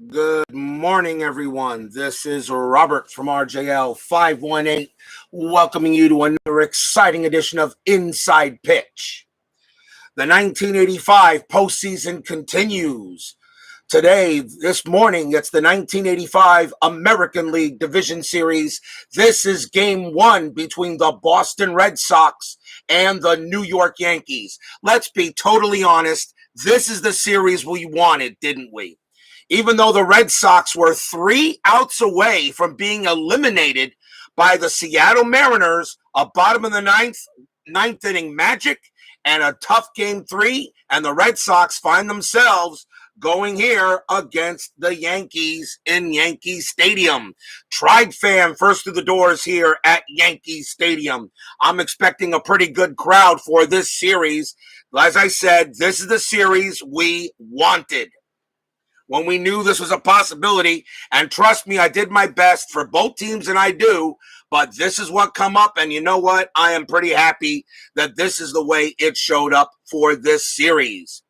Good morning, everyone. This is Robert from RJL 518, welcoming you to another exciting edition of Inside Pitch. The 1985 postseason continues. Today, this morning, it's the 1985 American League Division Series. This is game one between the Boston Red Sox and the New York Yankees. Let's be totally honest. This is the series we wanted, didn't we? Even though the Red Sox were 3 outs away from being eliminated by the Seattle Mariners, a bottom of the ninth inning magic, and a tough game 3, and the Red Sox find themselves going here against the Yankees in Yankee Stadium. Tribe fan first through the doors here at Yankee Stadium. I'm expecting a pretty good crowd for this series. As I said, this is the series we wanted when we knew this was a possibility. And trust me, I did my best for both teams, and I do. But this is what come up, and you know what? I am pretty happy that this is the way it showed up for this series.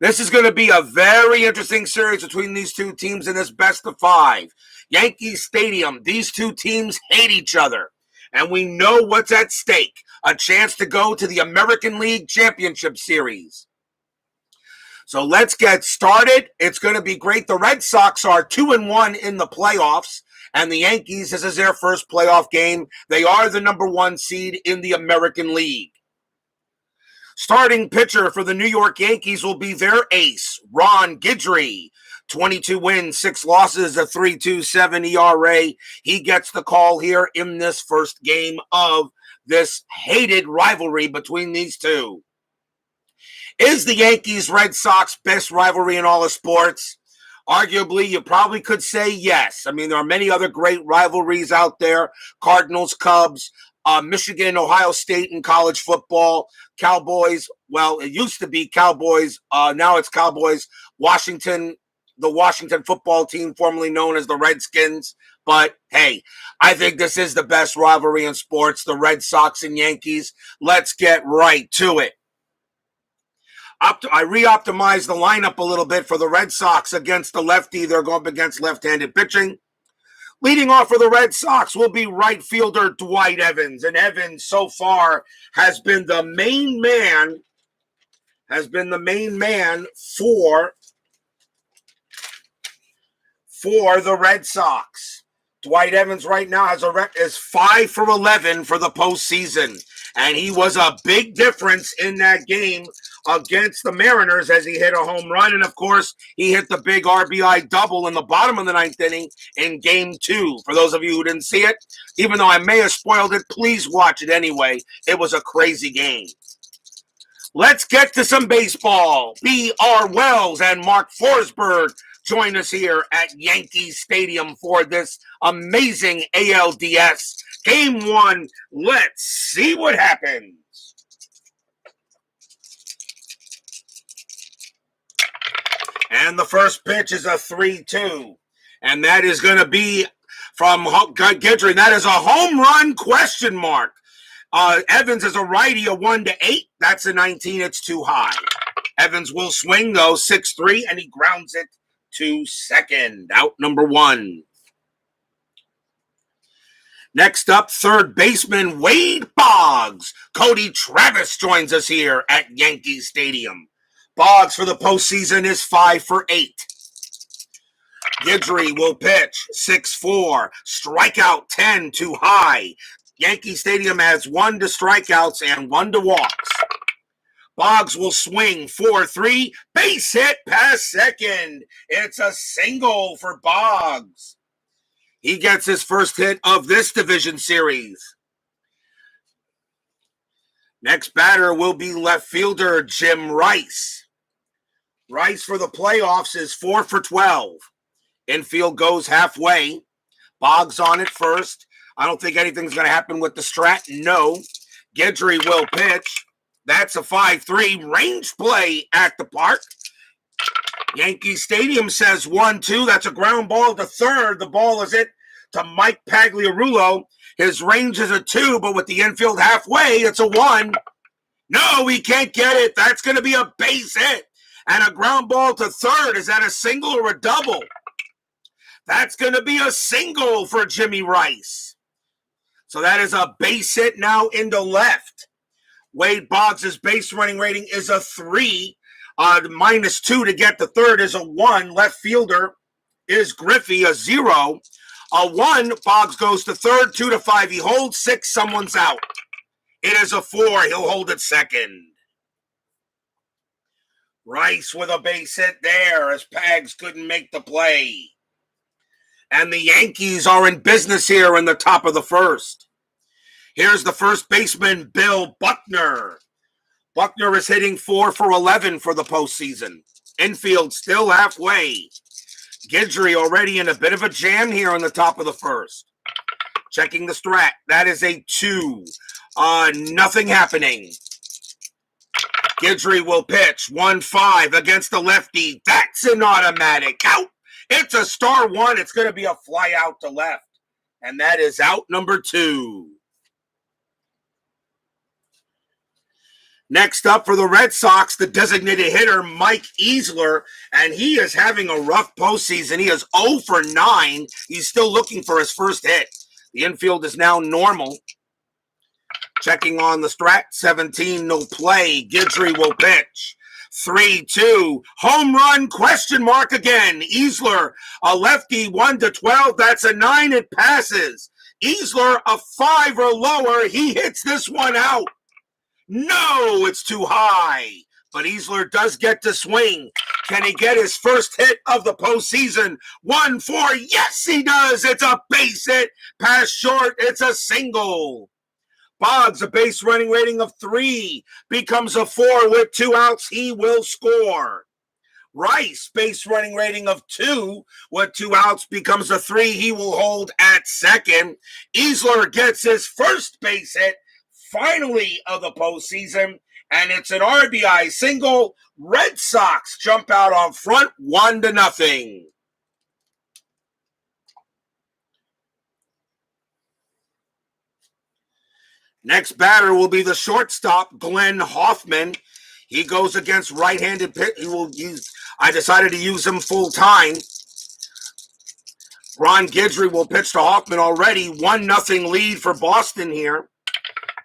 This is going to be a very interesting series between these two teams in this best of 5. Yankee Stadium, these two teams hate each other. And we know what's at stake, a chance to go to the American League Championship Series. So let's get started. It's going to be great. The Red Sox are 2-1 in the playoffs, and the Yankees, this is their first playoff game. They are the number 1 seed in the American League. Starting pitcher for the New York Yankees will be their ace, Ron Guidry. 22 wins, 6 losses, a 3.27 ERA. He gets the call here in this first game of this hated rivalry between these two. Is the Yankees-Red Sox best rivalry in all of sports? Arguably, you probably could say yes. I mean, there are many other great rivalries out there. Cardinals, Cubs, Michigan, Ohio State in college football, Cowboys. Well, it used to be Cowboys. Now it's Cowboys. Washington, the Washington football team, formerly known as the Redskins. But, hey, I think this is the best rivalry in sports, the Red Sox and Yankees. Let's get right to it. I re-optimized the lineup a little bit for the Red Sox against the lefty. They're going up against left-handed pitching. Leading off for the Red Sox will be right fielder Dwight Evans. And Evans so far has been the main man for the Red Sox. Dwight Evans right now is 5 for 11 for the postseason. And he was a big difference in that game against the Mariners as he hit a home run. And, of course, he hit the big RBI double in the bottom of the 9th inning in Game 2. For those of you who didn't see it, even though I may have spoiled it, please watch it anyway. It was a crazy game. Let's get to some baseball. B.R. Wells and Mark Forsberg join us here at Yankee Stadium for this amazing ALDS. Game 1, let's see what happens. And the first pitch is a 3-2. And that is going to be from Guidry. That is a home run question mark. Evans is a righty, a 1-8. That's a 19. It's too high. Evans will swing, though, 6-3, and he grounds it to second. Out number 1. Next up, third baseman Wade Boggs. Cody Travis joins us here at Yankee Stadium. Boggs for the postseason is 5 for 8. Guidry will pitch 6-4. Strikeout 10 too high. Yankee Stadium has 1 to strikeouts and 1 to walks. Boggs will swing 4-3. Base hit past second. It's a single for Boggs. He gets his first hit of this division series. Next batter will be left fielder Jim Rice. Rice for the playoffs is 4 for 12. Infield goes halfway. Boggs on it first. I don't think anything's going to happen with the strat. No. Guidry will pitch. That's a 5-3 range play at the park. Yankee Stadium says 1-2. That's a ground ball to third. The ball is hit to Mike Pagliarulo. His range is a 2, but with the infield halfway, it's a 1. No, he can't get it. That's going to be a base hit. And a ground ball to third. Is that a single or a double? That's going to be a single for Jimmy Rice. So that is a base hit now into left. Wade Boggs' base running rating is a 3. -2 to get the third is a 1. Left fielder is Griffey, a 0. A 1, Boggs goes to third. 2 to 5, he holds. 6, someone's out. It is a 4, he'll hold it second. Rice with a base hit there as Pags couldn't make the play. And the Yankees are in business here in the top of the first. Here's the first baseman, Bill Buckner. Buckner is hitting 4 for 11 for the postseason. Infield still halfway. Guidry already in a bit of a jam here in the top of the first. Checking the strat. That is a 2. Nothing happening. Guidry will pitch 1-5 against the lefty. That's an automatic out. It's a star 1. It's going to be a fly out to left. And that is out number 2. Next up for the Red Sox, the designated hitter, Mike Easler, and he is having a rough postseason. He is 0 for 9. He's still looking for his first hit. The infield is now normal. Checking on the strat, 17, no play. Guidry will pitch. 3-2, home run, question mark again. Easler, a lefty, 1 to 12. That's a 9, it passes. Easler, a 5 or lower. He hits this one out. No, it's too high. But Easler does get to swing. Can he get his first hit of the postseason? 1-4. Yes, he does. It's a base hit. Pass short. It's a single. Boggs, a base running rating of 3, becomes a 4 with 2 outs. He will score. Rice, base running rating of 2 with 2 outs, becomes a 3. He will hold at second. Easler gets his first base hit, finally, of the postseason, and it's an RBI single. Red Sox jump out on front 1-0. Next batter will be the shortstop, Glenn Hoffman. He goes against right-handed pitch. I decided to use him full time. Ron Guidry will pitch to Hoffman already. 1-0 lead for Boston here.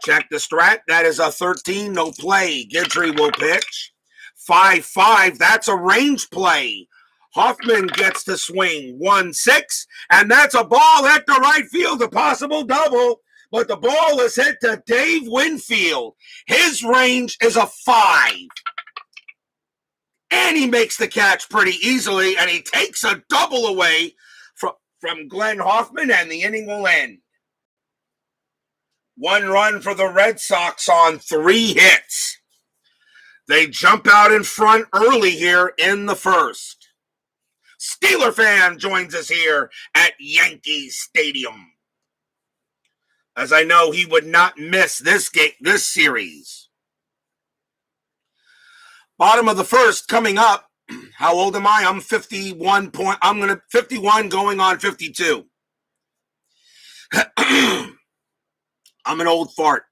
Check the strat. That is a 13, no play. Guidry will pitch. 5-5. That's a range play. Hoffman gets to swing. 1-6. And that's a ball at the right field, a possible double. But the ball is hit to Dave Winfield. His range is a 5. And he makes the catch pretty easily, and he takes a double away from Glenn Hoffman, and the inning will end. 1 run for the Red Sox on 3 hits. They jump out in front early here in the first. Steeler fan joins us here at Yankee Stadium, as I know he would not miss this series. Bottom of the first coming up. How old am I? I'm 51 going on 52. I'm an old fart.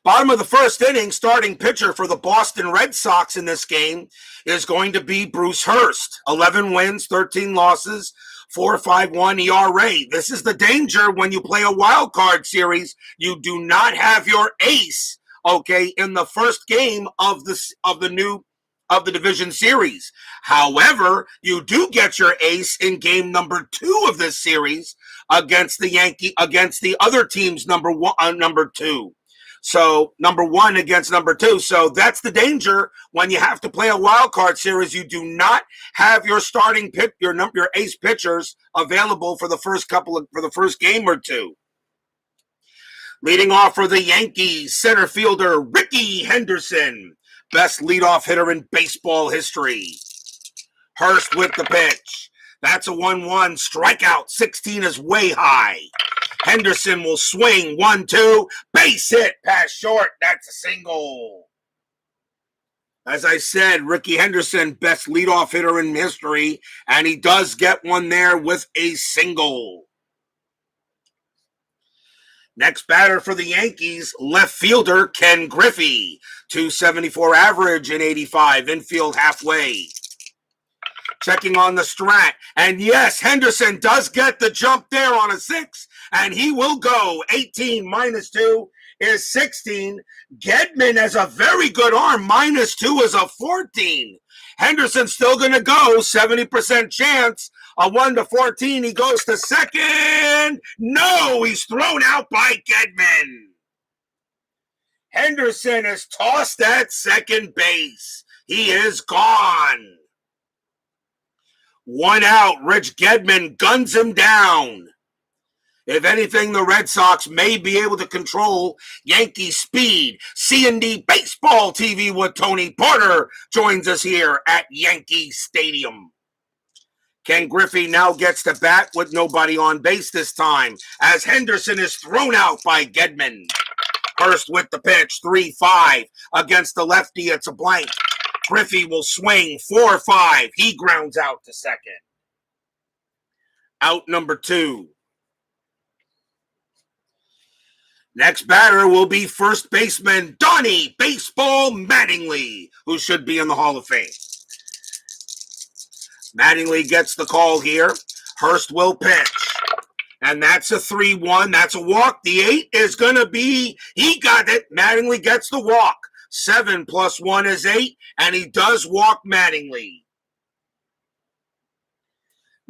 Bottom of the first inning, starting pitcher for the Boston Red Sox in this game is going to be Bruce Hurst. 11 wins, 13 losses, 4.51 ERA. This is the danger when you play a wild card series. You do not have your ace, okay, in the first game of the division series. However, you do get your ace in game number 2 of this series against the other team's number 2. So number 1 against number 2. So that's the danger when you have to play a wild card series. You do not have your starting your ace pitchers available for the first game or 2. Leading off for the Yankees, center fielder Rickey Henderson, best leadoff hitter in baseball history. Hurst with the pitch. That's a 1-1 strikeout. 16 is way high. Henderson will swing. 1-2. Base hit. Pass short. That's a single. As I said, Rickey Henderson, best leadoff hitter in history, and he does get one there with a single. Next batter for the Yankees, left fielder Ken Griffey. 274 average in 85. Infield halfway. checking on the strat. And yes, Henderson does get the jump there on a 6, and he will go. 18 minus 2 is 16. Gedman has a very good arm. Minus 2 is a 14. Henderson's still going to go. 70% chance. A 1-14. He goes to second. No, he's thrown out by Gedman. Henderson is tossed at second base. He is gone. 1 out. Rich Gedman guns him down. If anything, the Red Sox may be able to control Yankee speed. C&D Baseball TV with Tony Porter joins us here at Yankee Stadium. Ken Griffey now gets the bat with nobody on base this time as Henderson is thrown out by Gedman. Hurst with the pitch, 3-5 against the lefty. It's a blank. Griffey will swing, 4-5. He grounds out to second. Out number 2. Next batter will be first baseman Donnie Baseball Mattingly, who should be in the Hall of Fame. Mattingly gets the call here. Hurst will pitch. And that's a 3-1. That's a walk. The 8 is going to be, he got it. Mattingly gets the walk. 7 plus 1 is 8, and he does walk Mattingly.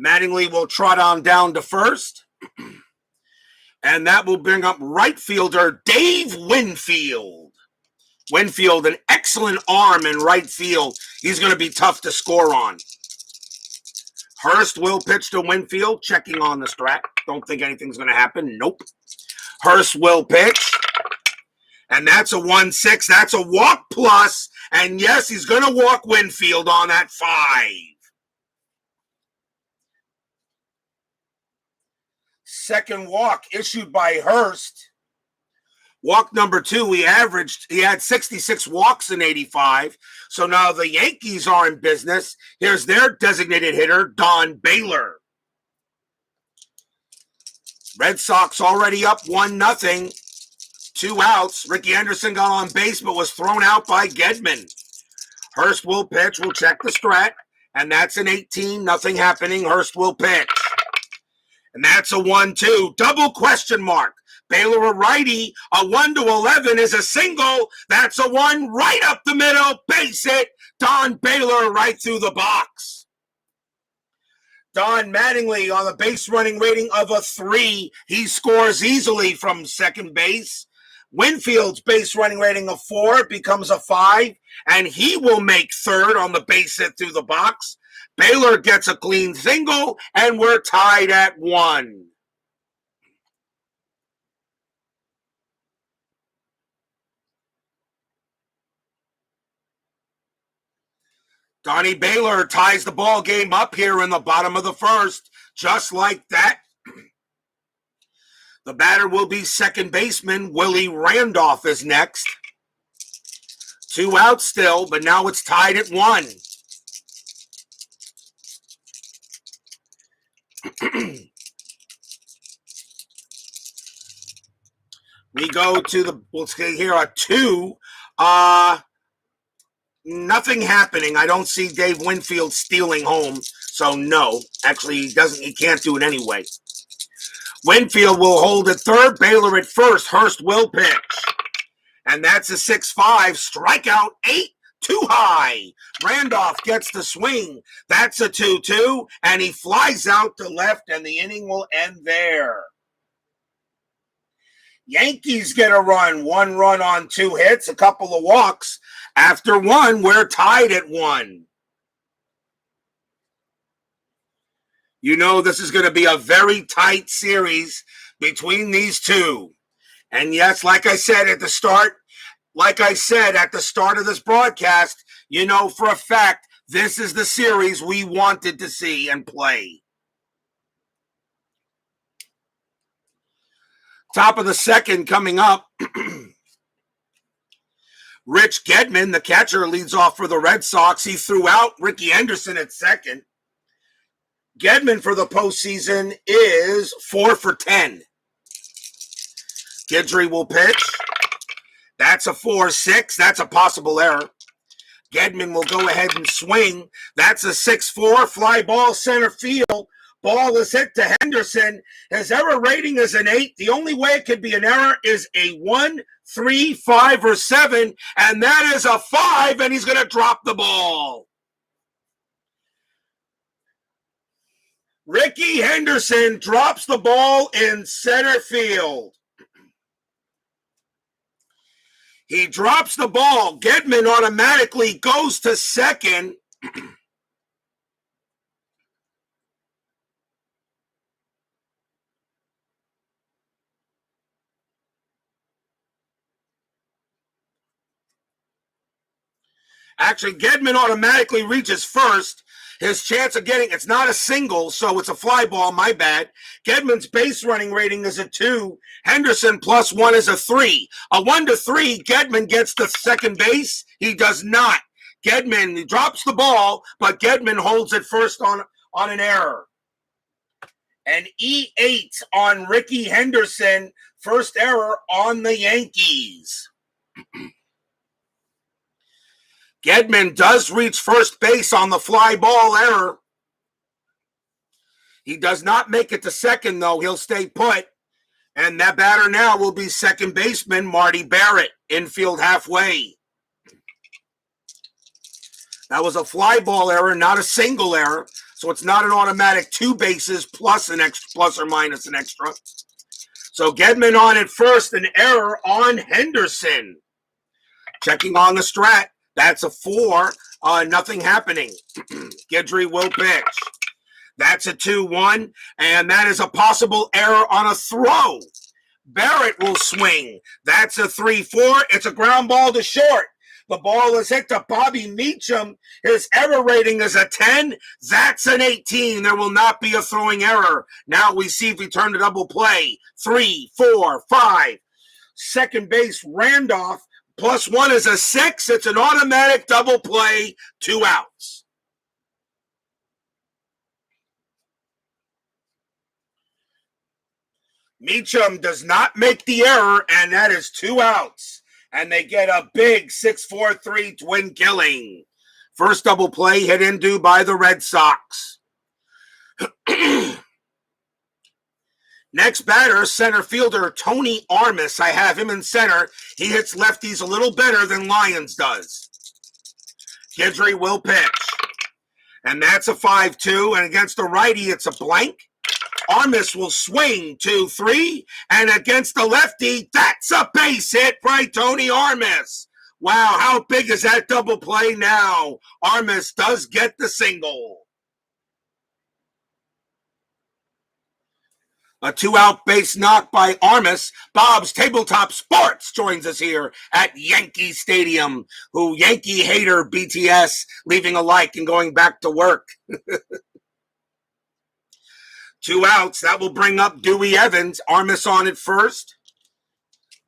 Mattingly will trot on down to first. And that will bring up right fielder Dave Winfield. Winfield, an excellent arm in right field. He's going to be tough to score on. Hurst will pitch to Winfield, checking on the strat. Don't think anything's going to happen. Nope. Hurst will pitch. And that's a 1-6. That's a walk plus. And yes, he's going to walk Winfield on that 5. Second walk issued by Hurst. Walk number 2, he had 66 walks in 85. So now the Yankees are in business. Here's their designated hitter, Don Baylor. Red Sox already up 1-0. 2 outs. Ricky Anderson got on base but was thrown out by Gedman. Hurst will pitch. We'll check the strat. And that's an 18. Nothing happening. Hurst will pitch. And that's a 1-2. Double question mark. Baylor a righty. A 1-11 is a single. That's a 1 right up the middle. Base hit. Don Baylor right through the box. Don Mattingly on the base running rating of a 3. He scores easily from second base. Winfield's base running rating of 4 becomes a 5. And he will make third on the base hit through the box. Baylor gets a clean single, and we're tied at 1. Donnie Baylor ties the ball game up here in the bottom of the first, just like that. The batter will be second baseman Willie Randolph is next. 2 outs still, but now it's tied at 1. We go to we'll say here a 2. Nothing happening. I don't see Dave Winfield stealing home. So no, actually he can't do it anyway. Winfield will hold at third, Baylor at first. Hurst will pitch. And that's a 6-5. Strikeout 8. Too high. Randolph gets the swing. That's a 2-2. And he flies out to left, and the inning will end there. Yankees get a run. 1 run on 2 hits, a couple of walks. After 1, we're tied at 1. You know this is going to be a very tight series between these two. And yes, like I said at the start of this broadcast, you know for a fact this is the series we wanted to see and play. Top of the second coming up. Rich Gedman, the catcher, leads off for the Red Sox. He threw out Ricky Henderson at second. Gedman for the postseason is 4 for 10. Guidry will pitch. That's a 4-6. That's a possible error. Gedman will go ahead and swing. That's a 6-4 fly ball center field. Ball is hit to Henderson. His error rating is an 8. The only way it could be an error is a 1, 3, 5, or 7, and that is a 5, and he's going to drop the ball. Ricky Henderson drops the ball in center field. He drops the ball. Gedman automatically goes to second. Actually, Gedman automatically reaches first. His chance of getting, it's not a single, so it's a fly ball, my bad. Gedman's base running rating is a 2. Henderson +1 is a 3. A 1 to 3, Gedman gets to second base. He does not. Gedman, he drops the ball, but Gedman holds it first on an error. An E8 on Ricky Henderson, first error on the Yankees. Gedman does reach first base on the fly ball error. He does not make it to second, though. He'll stay put. And that batter now will be second baseman Marty Barrett, infield halfway. That was a fly ball error, not a single error. So it's not an automatic 2 bases plus or minus an extra. So Gedman on at first, an error on Henderson. Checking on the strat. That's a 4. Nothing happening. Guidry will pitch. That's a 2-1, and that is a possible error on a throw. Barrett will swing. That's a 3-4. It's a ground ball to short. The ball is hit to Bobby Meacham. His error rating is a 10. That's an 18. There will not be a throwing error. Now we see if we turn to double play. 3, 4, 5. Second base, Randolph. +1 is a 6. It's an automatic double play, 2 outs. Meacham does not make the error, and that is 2 outs. And they get a big 6-4-3 twin killing. First double play hit into by the Red Sox. Next batter, center fielder Tony Armas. I have him in center. He hits lefties a little better than Lyons does. Guidry will pitch. And that's a 5-2. And against the righty, it's a blank. Armas will swing 2-3. And against the lefty, that's a base hit by Tony Armas. Wow, how big is that double play now? Armas does get the single. A 2-out base knock by Armas. Bob's Tabletop Sports joins us here at Yankee Stadium, who Yankee hater BTS leaving a like and going back to work. 2 outs. That will bring up Dwight Evans. Armas on it first.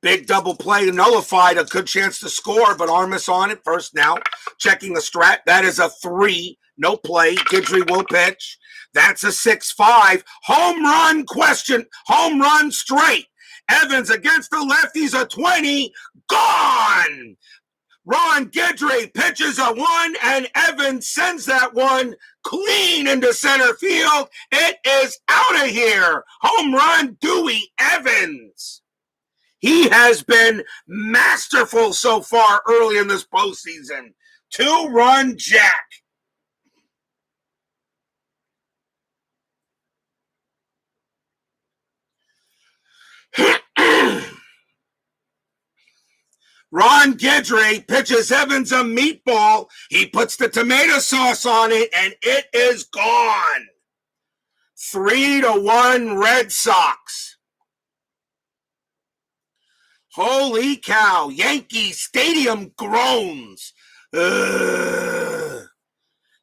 Big double play nullified. A good chance to score, but Armas on it first now. Checking the strat. That is a 3. No play. Guidry will pitch. That's a 6-5. Home run straight. Evans against the lefties, a 20. Gone. Ron Guidry pitches a 1, and Evans sends that one clean into center field. It is out of here. Home run, Dwight Evans. He has been masterful so far early in this postseason. 2-run jack. Ron Guidry pitches Evans a meatball. He puts the tomato sauce on it, and it is gone. 3-1 Red Sox. Holy cow. Yankee Stadium groans.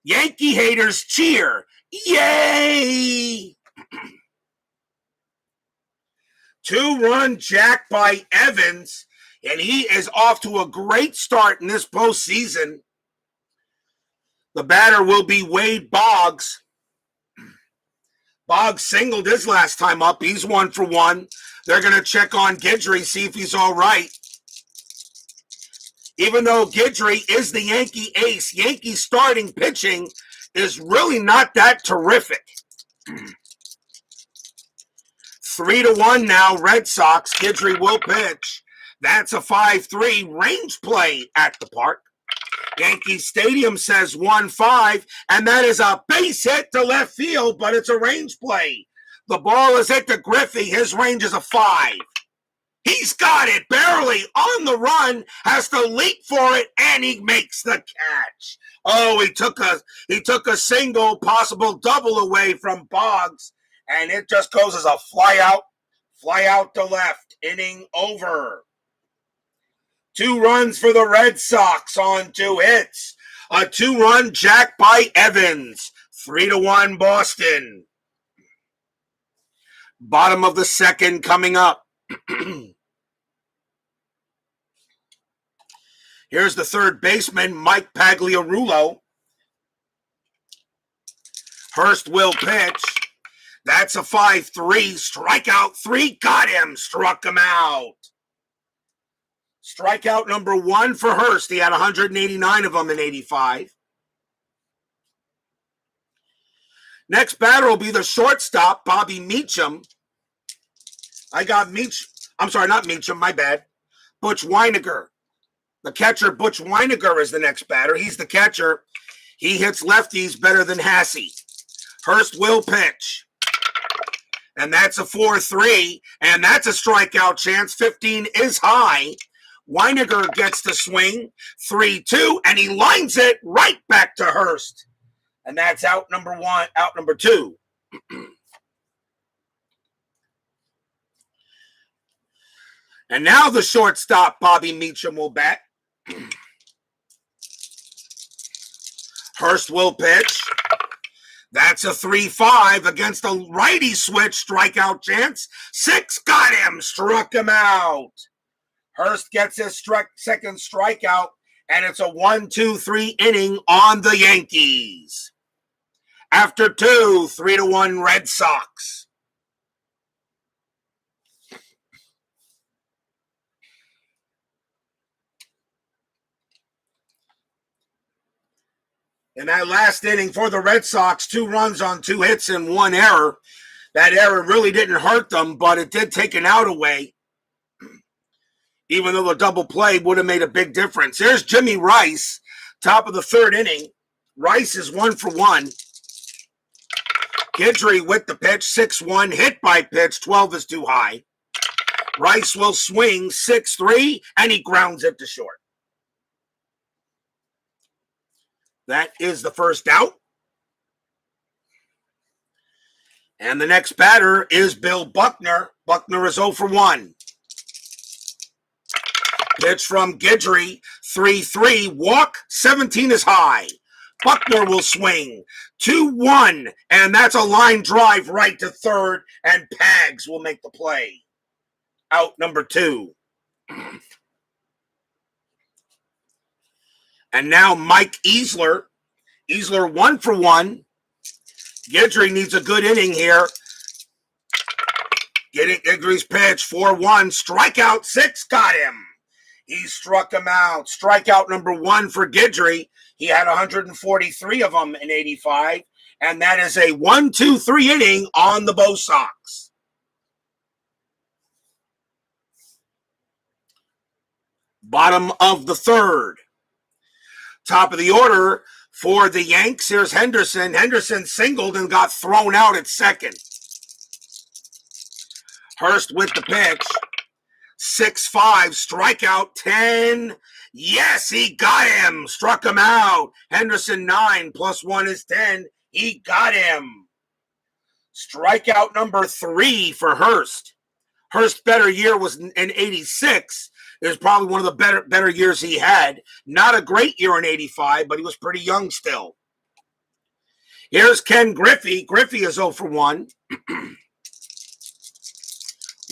Yankee haters cheer. Yay! 2-run jack by Evans, and he is off to a great start in this postseason. The batter will be Wade Boggs. Boggs singled his last time up. He's 1 for 1. They're going to check on Guidry, see if he's all right. Even though Guidry is the Yankee ace, Yankee starting pitching is really not that terrific. 3-1 now, Red Sox. Guidry will pitch. That's a 5-3 range play at the park. Yankee Stadium says 1-5, and that is a base hit to left field, but it's a range play. The ball is hit to Griffey. His range is a 5. He's got it barely on the run, has to leap for it, and he makes the catch. Oh, he took a single, possible double away from Boggs, and it just goes as a fly out to left. Inning over. 2 runs for the Red Sox on 2 hits. A 2-run jack by Evans. 3-1 Boston. Bottom of the second coming up. Here's the third baseman, Mike Pagliarulo. Hurst will pitch. That's a 5-3. Strikeout 3. Got him. Struck him out. Strikeout number 1 for Hurst. He had 189 of them in 85. Next batter will be the shortstop, Bobby Meacham. I got I'm sorry, not Meacham, my bad. Butch Weiniger. The catcher, Butch Weiniger, is the next batter. He's the catcher. He hits lefties better than Hassey. Hurst will pitch. And that's a 4-3. And that's a strikeout chance. 15 is high. Weiniger gets the swing. 3-2. And he lines it right back to Hurst. And that's out number 2. And now the shortstop, Bobby Meacham, will bat. Hurst will pitch. That's a 3-5 against a righty switch strikeout chance. 6 got him, struck him out. Hurst gets his second strikeout, and it's a 1-2-3 inning on the Yankees. After 2, 3-1 Red Sox. In that last inning for the Red Sox, 2 runs on 2 hits and 1 error. That error really didn't hurt them, but it did take an out away. Even though the double play would have made a big difference. Here's Jimmy Rice, top of the 3rd inning. Rice is 1 for 1. Guidry with the pitch, 6-1. Hit by pitch, 12 is too high. Rice will swing, 6-3, and he grounds it to short. That is the first out. And the next batter is Bill Buckner. Buckner is 0 for 1. Pitch from Guidry, 3-3. Walk, 17 is high. Buckner will swing, 2-1. And that's a line drive right to third. And Pags will make the play. Out number 2. And now Mike Easler. Easler 1 for 1. Guidry needs a good inning here. Getting Guidry's pitch, 4-1. Strikeout 6 got him. He struck him out. Strikeout number 1 for Guidry. He had 143 of them in 85. And that is a 1-2-3 inning on the Bo Sox. Bottom of the 3rd. Top of the order for the Yanks, here's Henderson. Henderson singled and got thrown out at second. Hurst with the pitch. 6-5, strikeout 10. Yes, he got him. Struck him out. Henderson 9 plus 1 is 10. He got him. Strikeout number 3 for Hurst. Hurst's better year was in 86. It was probably one of the better years he had. Not a great year in 85, but he was pretty young still. Here's Ken Griffey. Griffey is 0 for 1.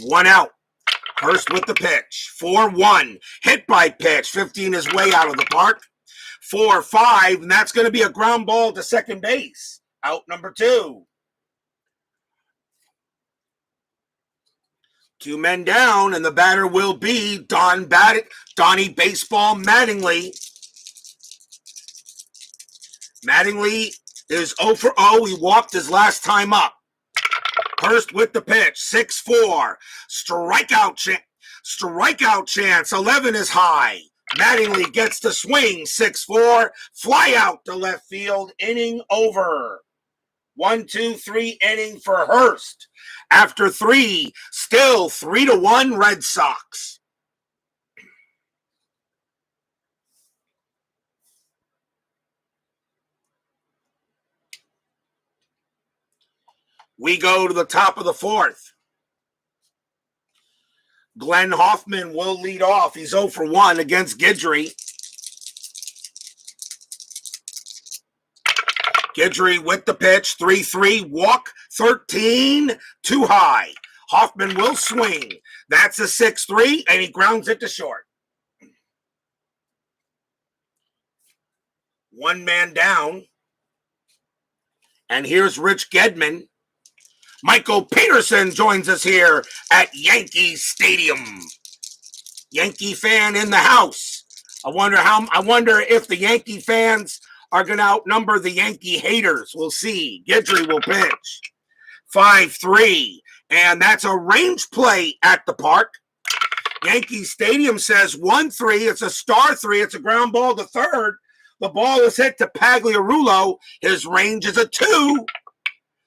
1 out. Hurst with the pitch. 4-1. Hit by pitch. 15 is way out of the park. 4-5, and that's going to be a ground ball to second base. Out number 2. 2 men down, and the batter will be Donnie Baseball Mattingly. Mattingly is 0 for 0. He walked his last time up. Hurst with the pitch, 6-4. Strikeout chance, 11 is high. Mattingly gets the swing, 6-4. Fly out to left field, inning over. 1-2-3 inning for Hurst. After 3, still 3-1 Red Sox. We go to the top of the 4th. Glenn Hoffman will lead off. He's 0 for 1 against Guidry. Guidry with the pitch, 3-3, walk 13, too high. Hoffman will swing. That's a 6-3, and he grounds it to short. 1 man down. And here's Rich Gedman. Michael Peterson joins us here at Yankee Stadium. Yankee fan in the house. I wonder if the Yankee fans are going to outnumber the Yankee haters. We'll see. Guidry will pitch. 5-3. And that's a range play at the park. Yankee Stadium says 1-3. It's a star 3. It's a ground ball to third. The ball is hit to Pagliarulo. His range is a 2.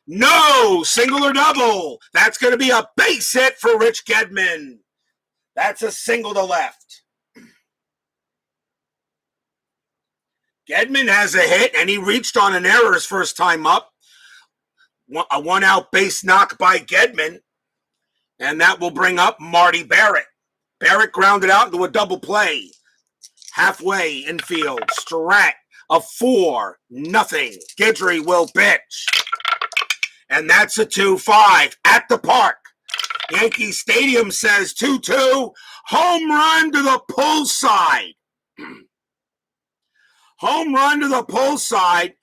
No, single or double. That's going to be a base hit for Rich Gedman. That's a single to left. Gedman has a hit, and he reached on an error his first time up. A 1-out base knock by Gedman, and that will bring up Marty Barrett. Barrett grounded out into a double play. Halfway infield, Strat, a 4-0. Guidry will pitch. And that's a 2-5 at the park. Yankee Stadium says 2-2. Home run to the pull side. Home run to the pull side.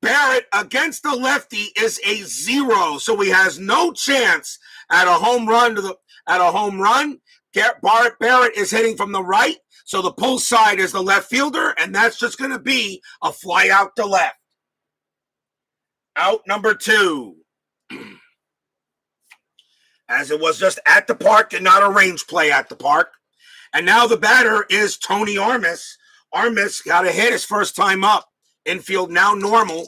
Barrett against the lefty is a 0, so he has no chance at a home run. Barrett is hitting from the right, so the pull side is the left fielder, and that's just going to be a fly out to left. Out number 2. As it was just at the park and not a range play at the park. And now the batter is Tony Armas. Armas got a hit his first time up. Infield now normal.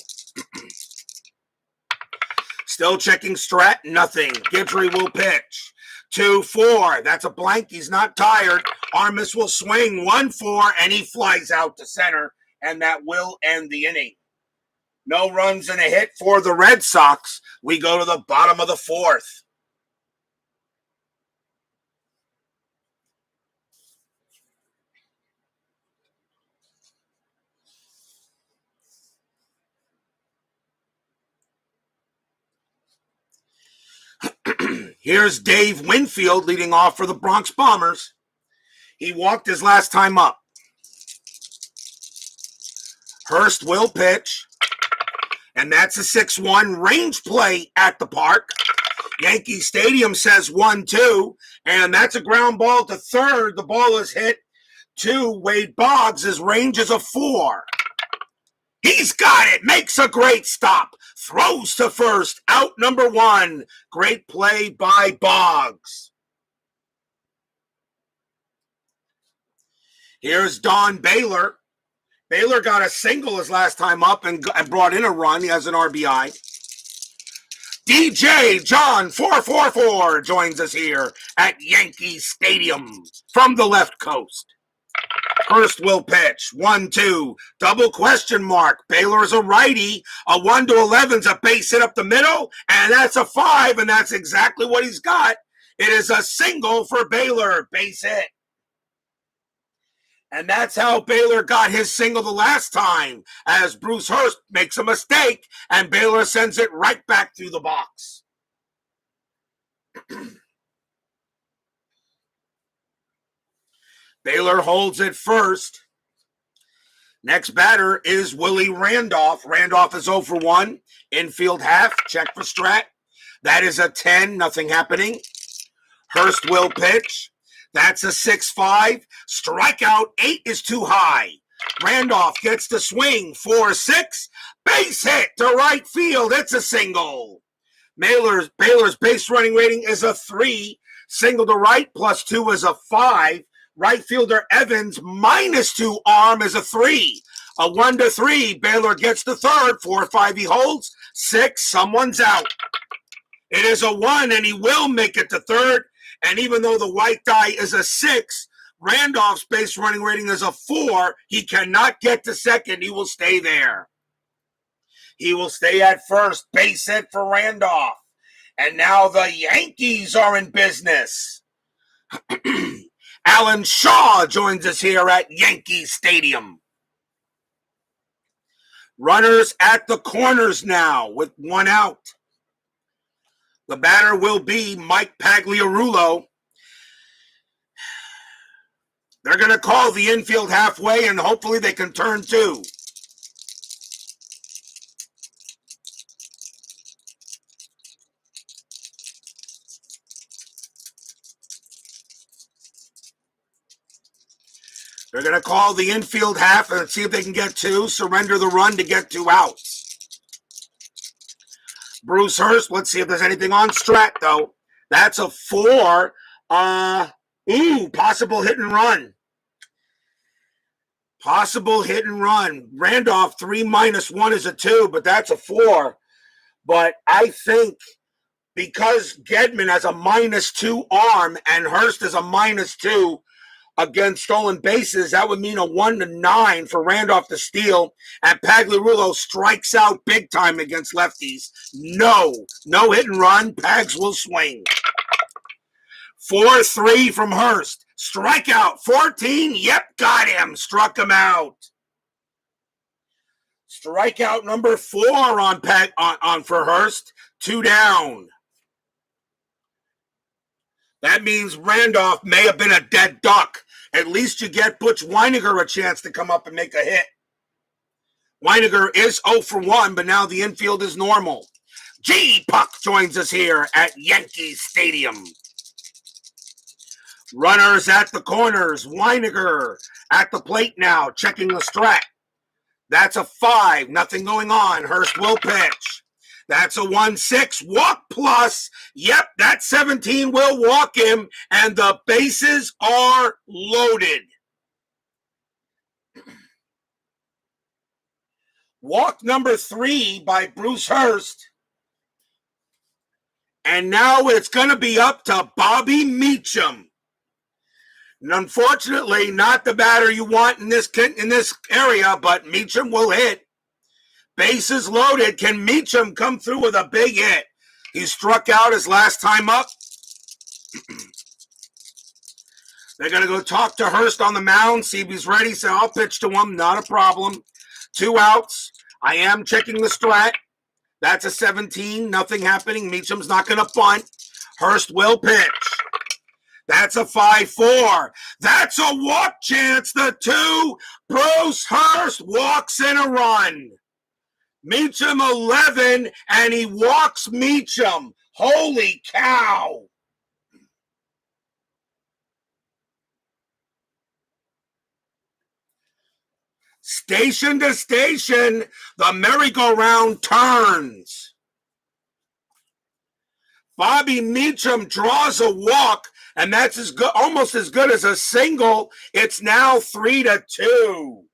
Still checking Strat, nothing. Guidry will pitch. 2-4. That's a blank. He's not tired. Armas will swing 1-4, and he flies out to center, and that will end the inning. No runs and a hit for the Red Sox. We go to the bottom of the 4th. Here's Dave Winfield leading off for the Bronx Bombers. He walked his last time up. Hurst will pitch. And that's a 6-1 range play at the park. Yankee Stadium says 1-2. And that's a ground ball to third. The ball is hit to Wade Boggs. His range is a 4. He's got it. Makes a great stop. Throws to first. Out number 1. Great play by Boggs. Here's Don Baylor. Baylor got a single his last time up and brought in a run. He has an RBI. DJ John 444 joins us here at Yankee Stadium from the left coast. Hurst will pitch. 1-2. Double question mark. Baylor is a righty. A 1-11 is a base hit up the middle, and that's a 5, and that's exactly what he's got. It is a single for Baylor. Base hit. And that's how Baylor got his single the last time, as Bruce Hurst makes a mistake, and Baylor sends it right back through the box. Baylor holds it first. Next batter is Willie Randolph. Randolph is 0 for 1. Infield half. Check for Strat. That is a 10. Nothing happening. Hurst will pitch. That's a 6-5. Strikeout 8 is too high. Randolph gets the swing. 4-6. Base hit to right field. It's a single. Baylor's base running rating is a 3. Single to right plus 2 is a 5. Right fielder Evans -2 arm is a 3. A 1-3. Baylor gets the third. 4-5 he holds. 6. Someone's out. It is a 1, and he will make it to third. And even though the white die is a 6, Randolph's base running rating is a 4. He cannot get to second. He will stay there. He will stay at first. Base hit for Randolph. And now the Yankees are in business. Alan Shaw joins us here at Yankee Stadium. Runners at the corners now with 1 out. The batter will be Mike Pagliarulo. They're going to call the infield halfway, and hopefully they can turn 2. They're going to call the infield half and see if they can get 2. Surrender the run to get 2 outs. Bruce Hurst, let's see if there's anything on Strat, though. That's a 4. Possible hit and run. Possible hit and run. Randolph, 3 -1 is a 2, but that's a 4. But I think because Gedman has a -2 arm and Hurst is a -2, against stolen bases, that would mean a 1-9 for Randolph to steal, and Pagliarulo strikes out big time against lefties. No hit and run. Pags will swing. 4-3 from Hurst. Strikeout 14. Yep, got him. Struck him out. Strikeout number 4 on for Hurst. 2 down. That means Randolph may have been a dead duck. At least you get Butch Weiniger a chance to come up and make a hit. Weiniger is 0 for 1, but now the infield is normal. G. Puck joins us here at Yankee Stadium. Runners at the corners. Weiniger at the plate now, checking the strat. That's a 5. Nothing going on. Hurst will pitch. That's a 1-6. Walk plus. Yep, that 17 will walk him, and the bases are loaded. Walk number 3 by Bruce Hurst. And now it's going to be up to Bobby Meacham. And unfortunately, not the batter you want in this area, but Meacham will hit. Bases loaded. Can Meacham come through with a big hit? He struck out his last time up. They're going to go talk to Hurst on the mound, see if he's ready. So I'll pitch to him. Not a problem. 2 outs. I am checking the strat. That's a 17. Nothing happening. Meacham's not going to bunt. Hurst will pitch. That's a 5-4. That's a walk chance. The 2. Bruce Hurst walks in a run. Meacham 11, and he walks Meacham. Holy cow. Station to station, the merry-go-round turns. Bobby Meacham draws a walk, and that's almost as good as a single. It's now 3-2.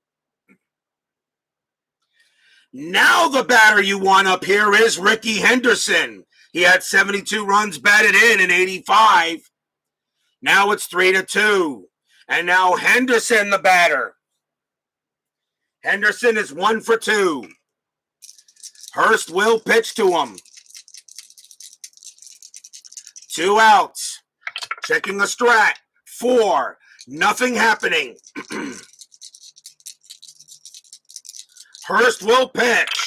Now the batter you want up here is Ricky Henderson. He had 72 runs batted in 85. Now it's 3-2. And now Henderson, the batter. Henderson is 1 for 2. Hurst will pitch to him. 2 outs. Checking the strat. 4. Nothing happening. Hurst will pitch.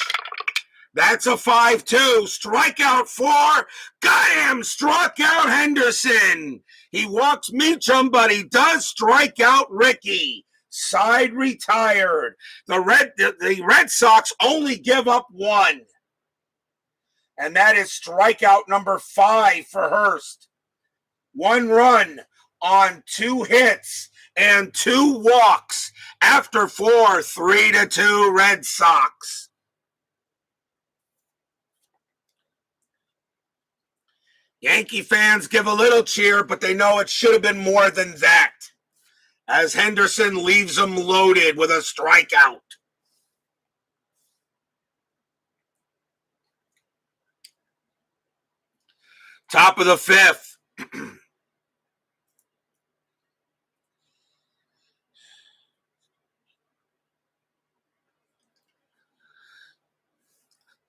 That's a 5-2. Strikeout 4. Got him. Struck out Henderson. He walks Meacham, but he does strike out Ricky. Side retired. The Red Sox only give up 1. And that is strikeout number 5 for Hurst. 1 run on 2 hits and 2 walks after 4, 3-2 Red Sox. Yankee fans give a little cheer, but they know it should have been more than that, as Henderson leaves them loaded with a strikeout. Top of the 5th.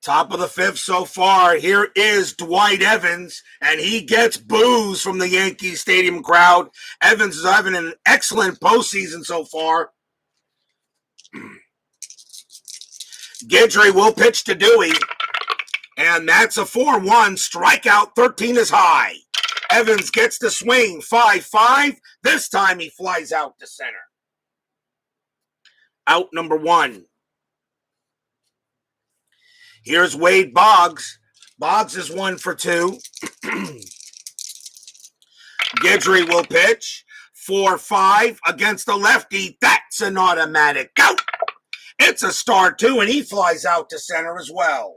Top of the 5th so far. Here is Dwight Evans, and he gets boos from the Yankee Stadium crowd. Evans is having an excellent postseason so far. Guidry will pitch to Dewey, and that's a 4-1 strikeout. 13 is high. Evans gets the swing. 5-5. This time he flies out to center. Out number 1. Here's Wade Boggs. Boggs is 1 for 2. Guidry will pitch. 4-5 against the lefty. That's an automatic out. It's a start too, and he flies out to center as well.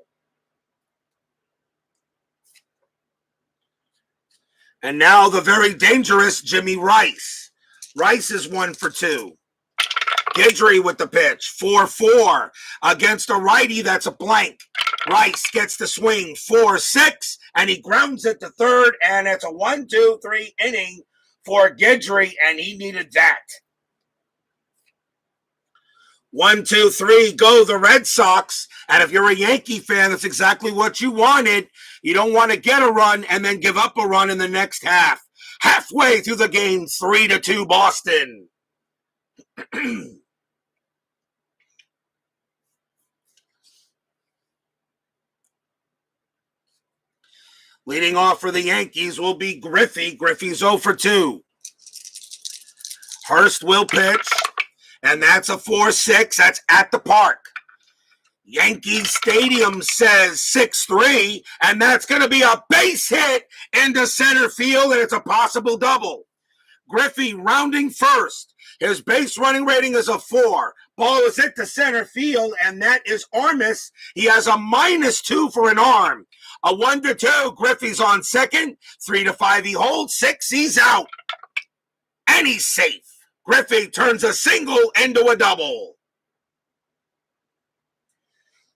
And now the very dangerous Jimmy Rice. Rice is 1 for 2. Guidry with the pitch. 4-4 against a righty. That's a blank. Rice gets the swing. 4-6, and he grounds it to third, and it's a 1-2-3 inning for Guidry, and he needed that. 1-2-3 go the Red Sox. And if you're a Yankee fan, that's exactly what you wanted. You don't want to get a run and then give up a run in the next half. Halfway through the game, 3-2 Boston. Leading off for the Yankees will be Griffey. Griffey's 0 for 2. Hurst will pitch, and that's a 4-6. That's at the park. Yankee Stadium says 6-3, and that's going to be a base hit into center field, and it's a possible double. Griffey rounding first. His base running rating is a 4. Ball is hit to center field, and that is Armas. He has a -2 for an arm. A 1-2. Griffey's on second. 3-5 he holds. 6 he's out. And he's safe. Griffey turns a single into a double.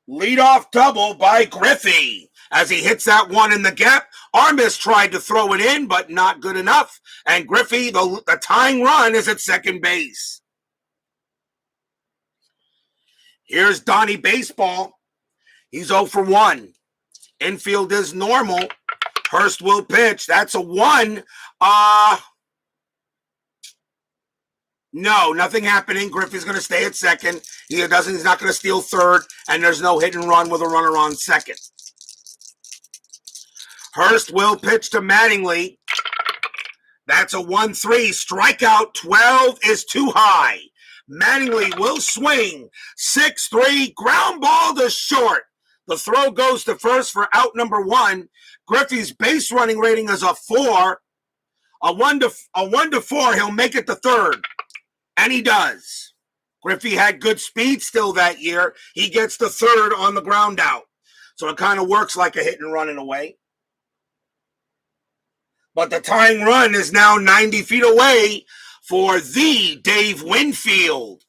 Leadoff double by Griffey. As he hits that one in the gap, Armas tried to throw it in, but not good enough. And Griffey, the tying run, is at second base. Here's Donnie Baseball. He's 0 for 1. Infield is normal. Hurst will pitch. That's a 1. No, nothing happening. Griffey's going to stay at second. He's not going to steal third, and there's no hit and run with a runner on second. Hurst will pitch to Mattingly. That's a 1-3. Strikeout. 12 is too high. Mattingly will swing. 6-3. Ground ball to short. The throw goes to first for out number 1. Griffey's base running rating is a 4. A 1-4. He'll make it to third. And he does. Griffey had good speed still that year. He gets the third on the ground out. So it kind of works like a hit and run in a way. But the tying run is now 90 feet away for the Dave Winfield.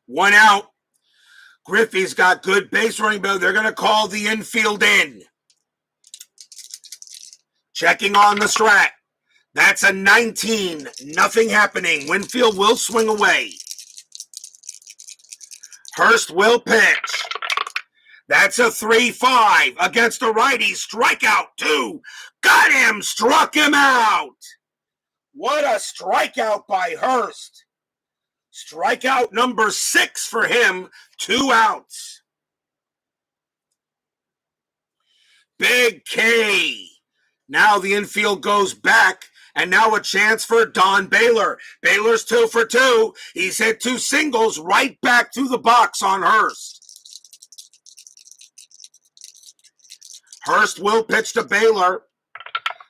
1 out. Griffey's got good base running, but they're going to call the infield in. Checking on the strat. That's a 19. Nothing happening. Winfield will swing away. Hurst will pitch. That's a 3-5 against a righty. Strikeout 2. Got him. Struck him out. What a strikeout by Hurst. Strikeout number 6 for him. 2 outs. Big K. Now the infield goes back. And now a chance for Don Baylor. Baylor's 2 for 2. He's hit 2 singles right back to the box on Hurst. Hurst will pitch to Baylor.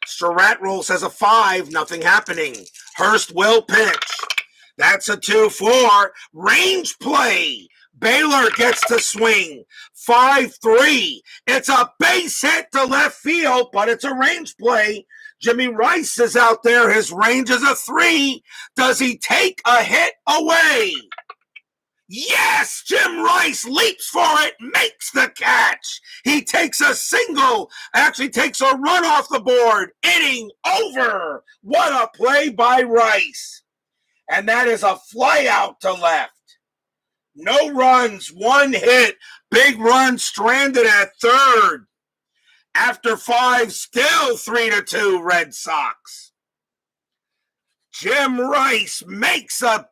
Surratt rolls as a 5, nothing happening. Hurst will pitch. That's a 2-4. Range play. Baylor gets to swing. 5-3. It's a base hit to left field, but it's a range play. Jimmy Rice is out there. His range is a 3. Does he take a hit away? Yes, Jim Rice leaps for it, makes the catch. He takes a single, actually takes a run off the board. Inning over. What a play by Rice. And that is a fly out to left. No runs, 1 hit. Big run stranded at third. After 5, still 3-2 Red Sox. Jim Rice makes a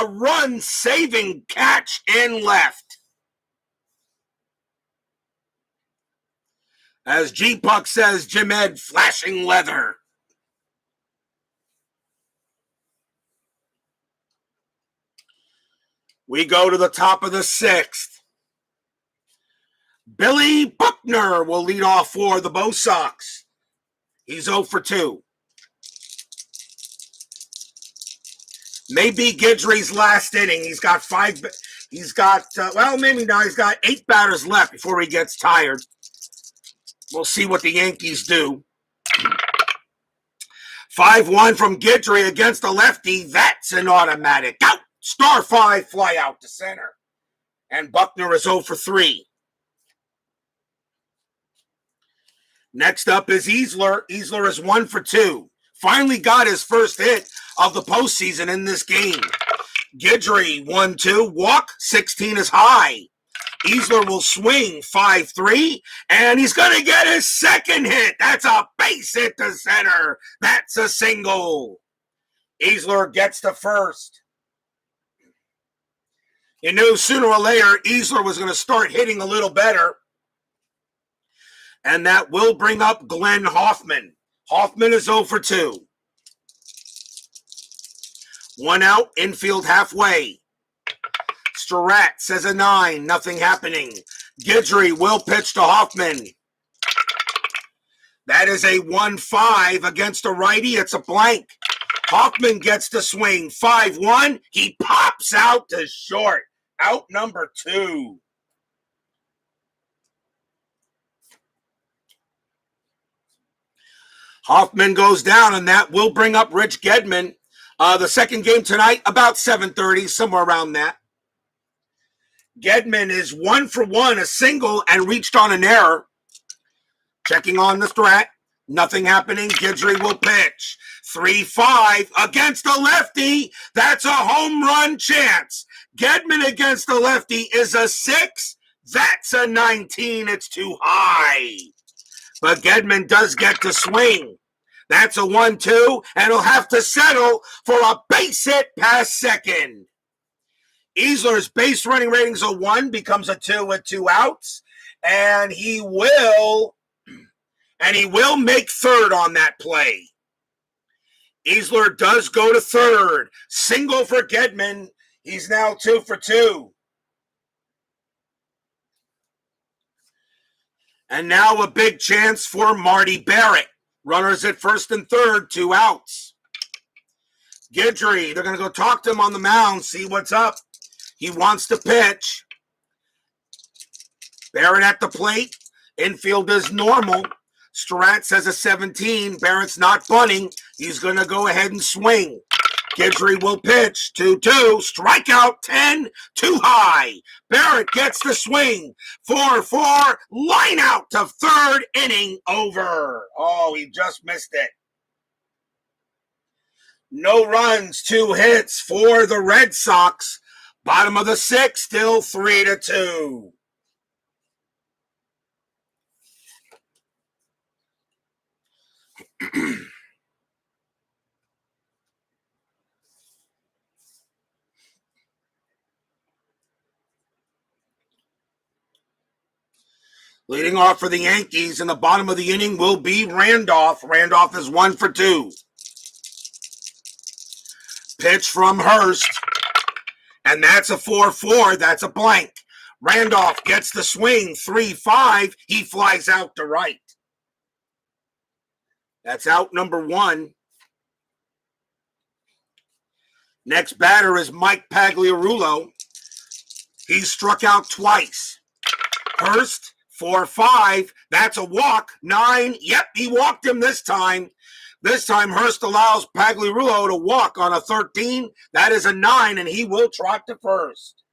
run-saving catch in left. As G-Puck says, Jim Ed flashing leather. We go to the top of the 6th. Billy Buckner will lead off for the Bo Sox. He's 0 for 2. Maybe Guidry's last inning. He's got 5. He's got, maybe not. He's got 8 batters left before he gets tired. We'll see what the Yankees do. 5-1 from Guidry against the lefty. That's an automatic out. Star 5, fly out to center. And Buckner is 0 for 3. Next up is Easler. Easler is 1 for 2. Finally got his first hit of the postseason in this game. Guidry, 1-2. Walk, 16 is high. Easler will swing, 5-3. And he's going to get his second hit. That's a base hit to center. That's a single. Easler gets to first. You knew sooner or later Easler was going to start hitting a little better. And that will bring up Glenn Hoffman. Hoffman is 0 for 2. 1 out, infield halfway. Surratt says a 9, nothing happening. Guidry will pitch to Hoffman. That is a 1-5 against a righty. It's a blank. Hoffman gets to swing. 5-1. He pops out to short. Out number 2. Hoffman goes down, and that will bring up Rich Gedman. The second game tonight, about 7:30, somewhere around that. Gedman is 1 for 1, a single, and reached on an error. Checking on the strat. Nothing happening. Guidry will pitch. 3-5 against a lefty. That's a home run chance. Gedman against the lefty is a 6. That's a 19. It's too high. But Gedman does get to swing. That's a 1-2, and he'll have to settle for a base hit past second. Easler's base running rating's a 1, becomes a 2 with 2 outs, and he will make third on that play. Easler does go to third. Single for Gedman. He's now 2 for 2. And now a big chance for Marty Barrett. Runners at first and third, 2 outs. Guidry, they're going to go talk to him on the mound, see what's up. He wants to pitch. Barrett at the plate. Infield is normal. Surratt says a 17. Barrett's not bunting. He's going to go ahead and swing. Guidry will pitch. 2-2. Strikeout 10. Too high. Barrett gets the swing. 4-4. Line out to third. Inning over. Oh, he just missed it. No runs, 2 hits for the Red Sox. Bottom of the 6th, still 3-2. Leading off for the Yankees in the bottom of the inning will be Randolph. Randolph is 1 for 2. Pitch from Hurst. And that's a 4-4. That's a blank. Randolph gets the swing, 3-5. He flies out to right. That's out number 1. Next batter is Mike Pagliarulo. He struck out twice. Hurst, 4-5. That's a walk. 9. Yep, he walked him this time. This time, Hurst allows Pagliarulo to walk on a 13. That is a 9, and he will trot to first.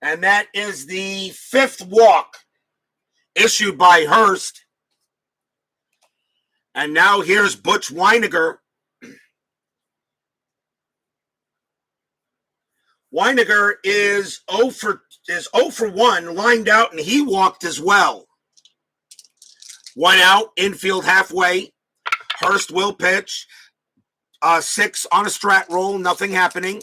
And that is the 5th walk issued by Hurst. And now here's Butch Weiniger. Weiniger is 0 for 1, lined out, and he walked as well. 1 out, infield halfway. Hurst will pitch. 6 on a strat roll, nothing happening.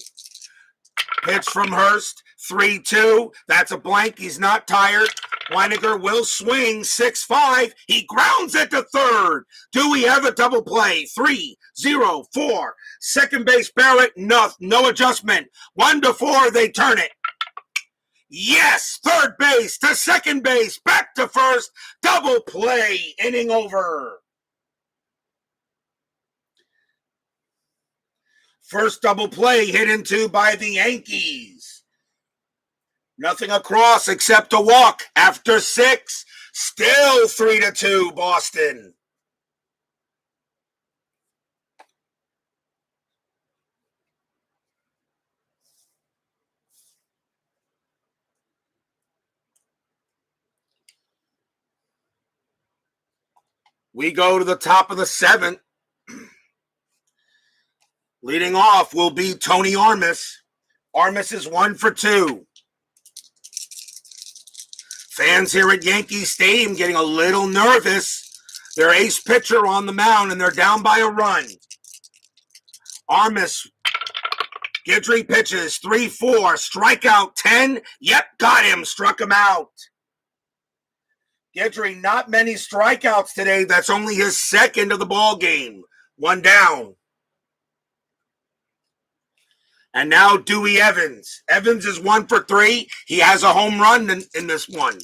Pitch from Hurst, 3-2. That's a blank. He's not tired. Weiniger will swing, 6-5. He grounds it to third. Do we have a double play? 3-0-4. Second base Barrett, no adjustment. 1-4, they turn it. Yes, third base to second base, back to first. Double play, inning over. First double play hit into by the Yankees. Nothing across except a walk after 6. Still 3-2 Boston. We go to the top of the 7th. Leading off will be Tony Armas. Armas is 1 for 2. Fans here at Yankee Stadium getting a little nervous. Their ace pitcher on the mound, and they're down by a run. Armas, Guidry pitches, 3-4, strikeout 10. Yep, got him, struck him out. Guidry, not many strikeouts today. That's only his 2nd of the ball game. 1 down. And now Dewey Evans. Evans is 1 for 3. He has a home run in this one.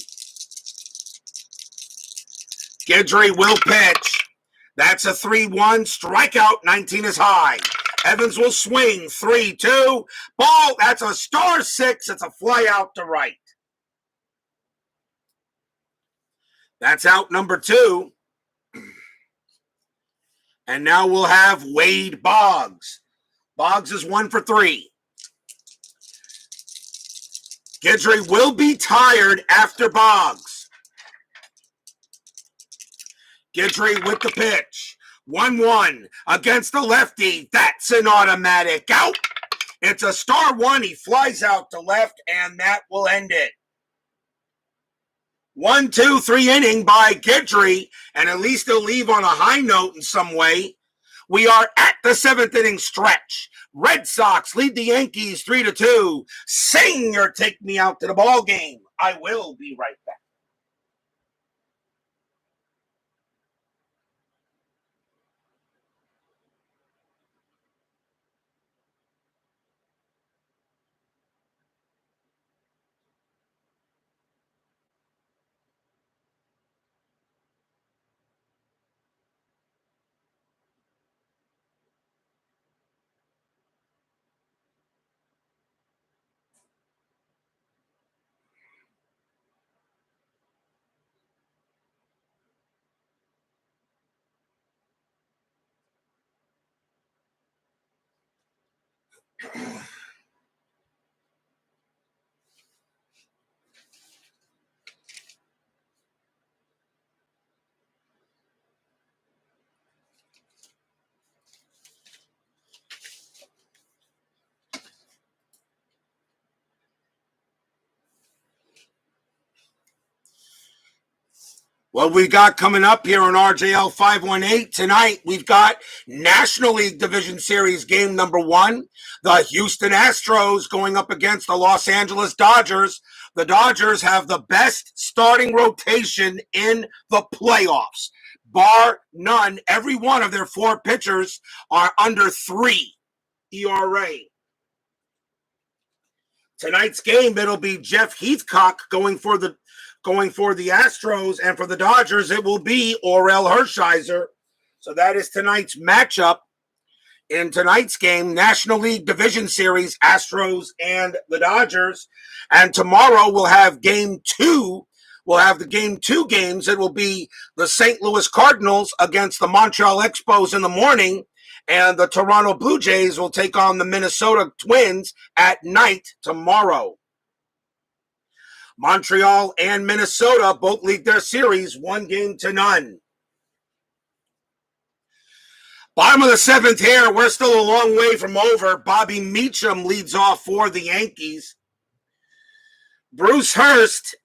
Guidry will pitch. That's a 3-1. Strikeout, 19 is high. Evans will swing, 3-2. Ball, that's a star 6. It's a fly out to right. That's out number 2. And now we'll have Wade Boggs. Boggs is 1 for 3. Guidry will be tired after Boggs. Guidry with the pitch. 1-1 against the lefty. That's an automatic out. It's a star 1. He flies out to left, and that will end it. 1-2-3 inning by Guidry, and at least he'll leave on a high note in some way. We are at the 7th inning stretch. Red Sox lead the Yankees 3-2. Sing or take me out to the ball game. I will be right back. What we got coming up here on RJL 518 tonight, we've got National League Division Series game number 1. The Houston Astros going up against the Los Angeles Dodgers. The Dodgers have the best starting rotation in the playoffs. Bar none, every one of their 4 pitchers are under 3 ERA. Tonight's game, it'll be Jeff Heathcock going for the Astros, and for the Dodgers, it will be Orel Hershiser. So that is tonight's matchup. In tonight's game, National League Division Series, Astros and the Dodgers. And tomorrow we'll have game 2. We'll have the game 2 games. It will be the St. Louis Cardinals against the Montreal Expos in the morning, and the Toronto Blue Jays will take on the Minnesota Twins at night tomorrow. Montreal and Minnesota both lead their series 1-0. Bottom of the 7th here, we're still a long way from over. Bobby Meacham leads off for the Yankees. Bruce Hurst,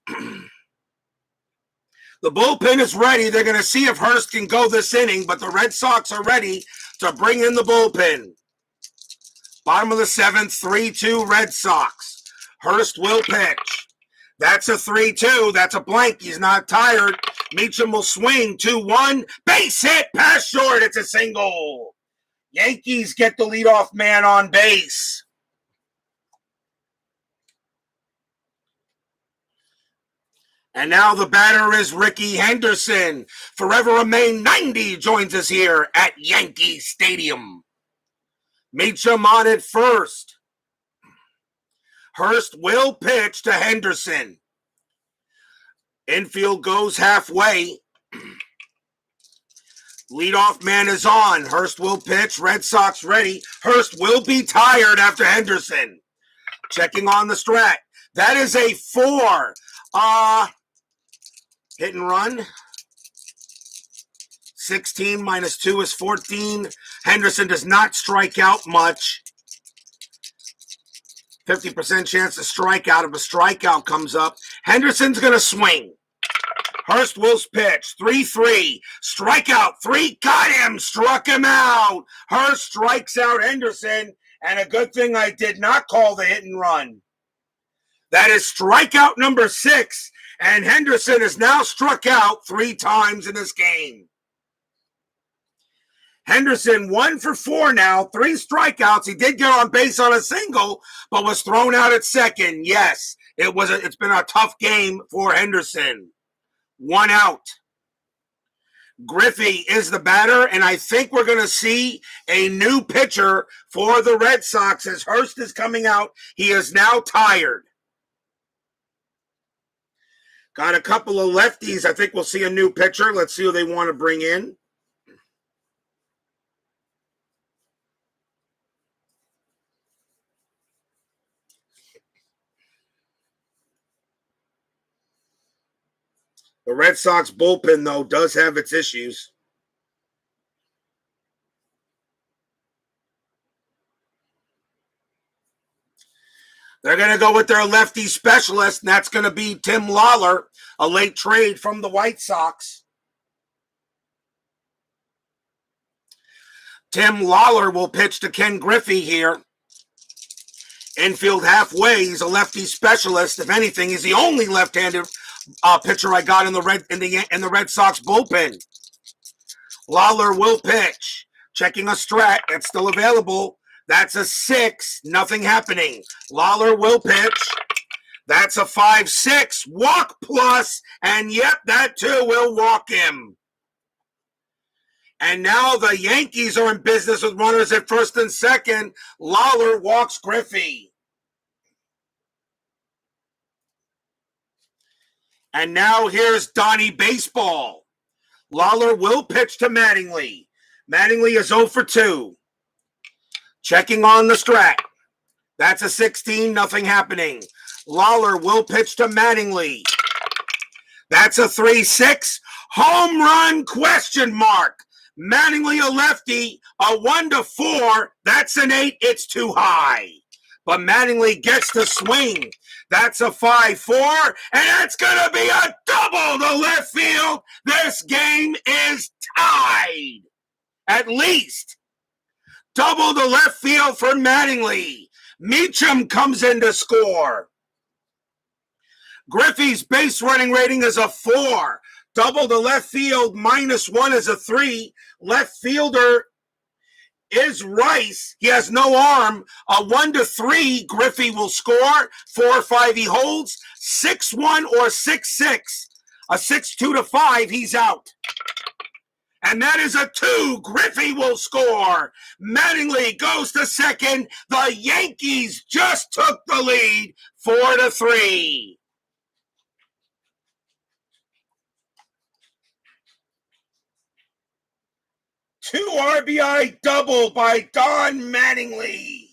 the bullpen is ready. They're going to see if Hurst can go this inning, but the Red Sox are ready to bring in the bullpen. Bottom of the 7th, 3-2 Red Sox. Hurst will pitch. That's a 3-2. That's a blank. He's not tired. Meacham will swing. 2-1. Base hit. Pass short. It's a single. Yankees get the leadoff man on base. And now the batter is Ricky Henderson. Forever Remain 90 joins us here at Yankee Stadium. Meacham on it first. Hurst will pitch to Henderson. Infield goes halfway. Leadoff man is on. Hurst will pitch. Red Sox ready. Hurst will be tired after Henderson. Checking on the strat. That is a 4. Hit and run. 16 minus 2 is 14. Henderson does not strike out much. 50% chance to strike out if a strikeout comes up. Henderson's going to swing. Hurst will pitch. 3-3. Strikeout. 3. Got him. Struck him out. Hurst strikes out Henderson. And a good thing I did not call the hit and run. That is strikeout number 6. And Henderson is now struck out 3 times in this game. Henderson 1 for 4 now, 3 strikeouts. He did get on base on a single, but was thrown out at second. Yes, it's been a tough game for Henderson. 1 out. Griffey is the batter, and I think we're going to see a new pitcher for the Red Sox as Hurst is coming out. He is now tired. Got a couple of lefties. I think we'll see a new pitcher. Let's see who they want to bring in. The Red Sox bullpen, though, does have its issues. They're going to go with their lefty specialist, and that's going to be Tim Lawler, a late trade from the White Sox. Tim Lawler will pitch to Ken Griffey here. Infield halfway. He's a lefty specialist. If anything, he's the only left-handed pitcher I got in the Red Sox bullpen. Lawler will pitch. Checking a strat. That's still available. That's a 6. Nothing happening. Lawler will pitch. That's a 5-6. Walk plus. And yep, that too will walk him. And now the Yankees are in business with runners at first and second. Lawler walks Griffey. And now here's Donnie Baseball. Lawler will pitch to Mattingly. Mattingly is 0 for 2. Checking on the strat. That's a 16, nothing happening. Lawler will pitch to Mattingly. That's a 3-6. Home run question mark. Mattingly a lefty, a 1-4. That's an 8. It's too high. But Mattingly gets the swing. That's a 5-4, and that's going to be a double to left field. This game is tied. At least. Double to left field for Mattingly. Meacham comes in to score. Griffey's base running rating is a 4. Double to left field, -1 is a 3. Left fielder is Rice. He has no arm. A 1-3, Griffey will score. 4-5, he holds. 6-1 or 6-6. A 6-2-5, he's out. And that is a 2. Griffey will score. Mattingly goes to second. The Yankees just took the lead 4-3. Two RBI double by Don Mattingly.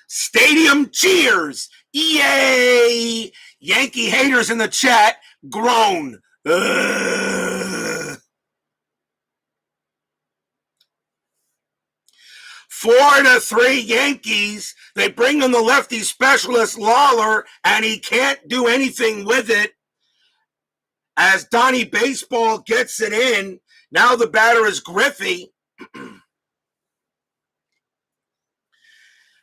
Stadium cheers. Yay! Yankee haters in the chat groan. 4-3 Yankees. They bring in the lefty specialist Lawler, and he can't do anything with it. As Donnie Baseball gets it in, now the batter is Griffey.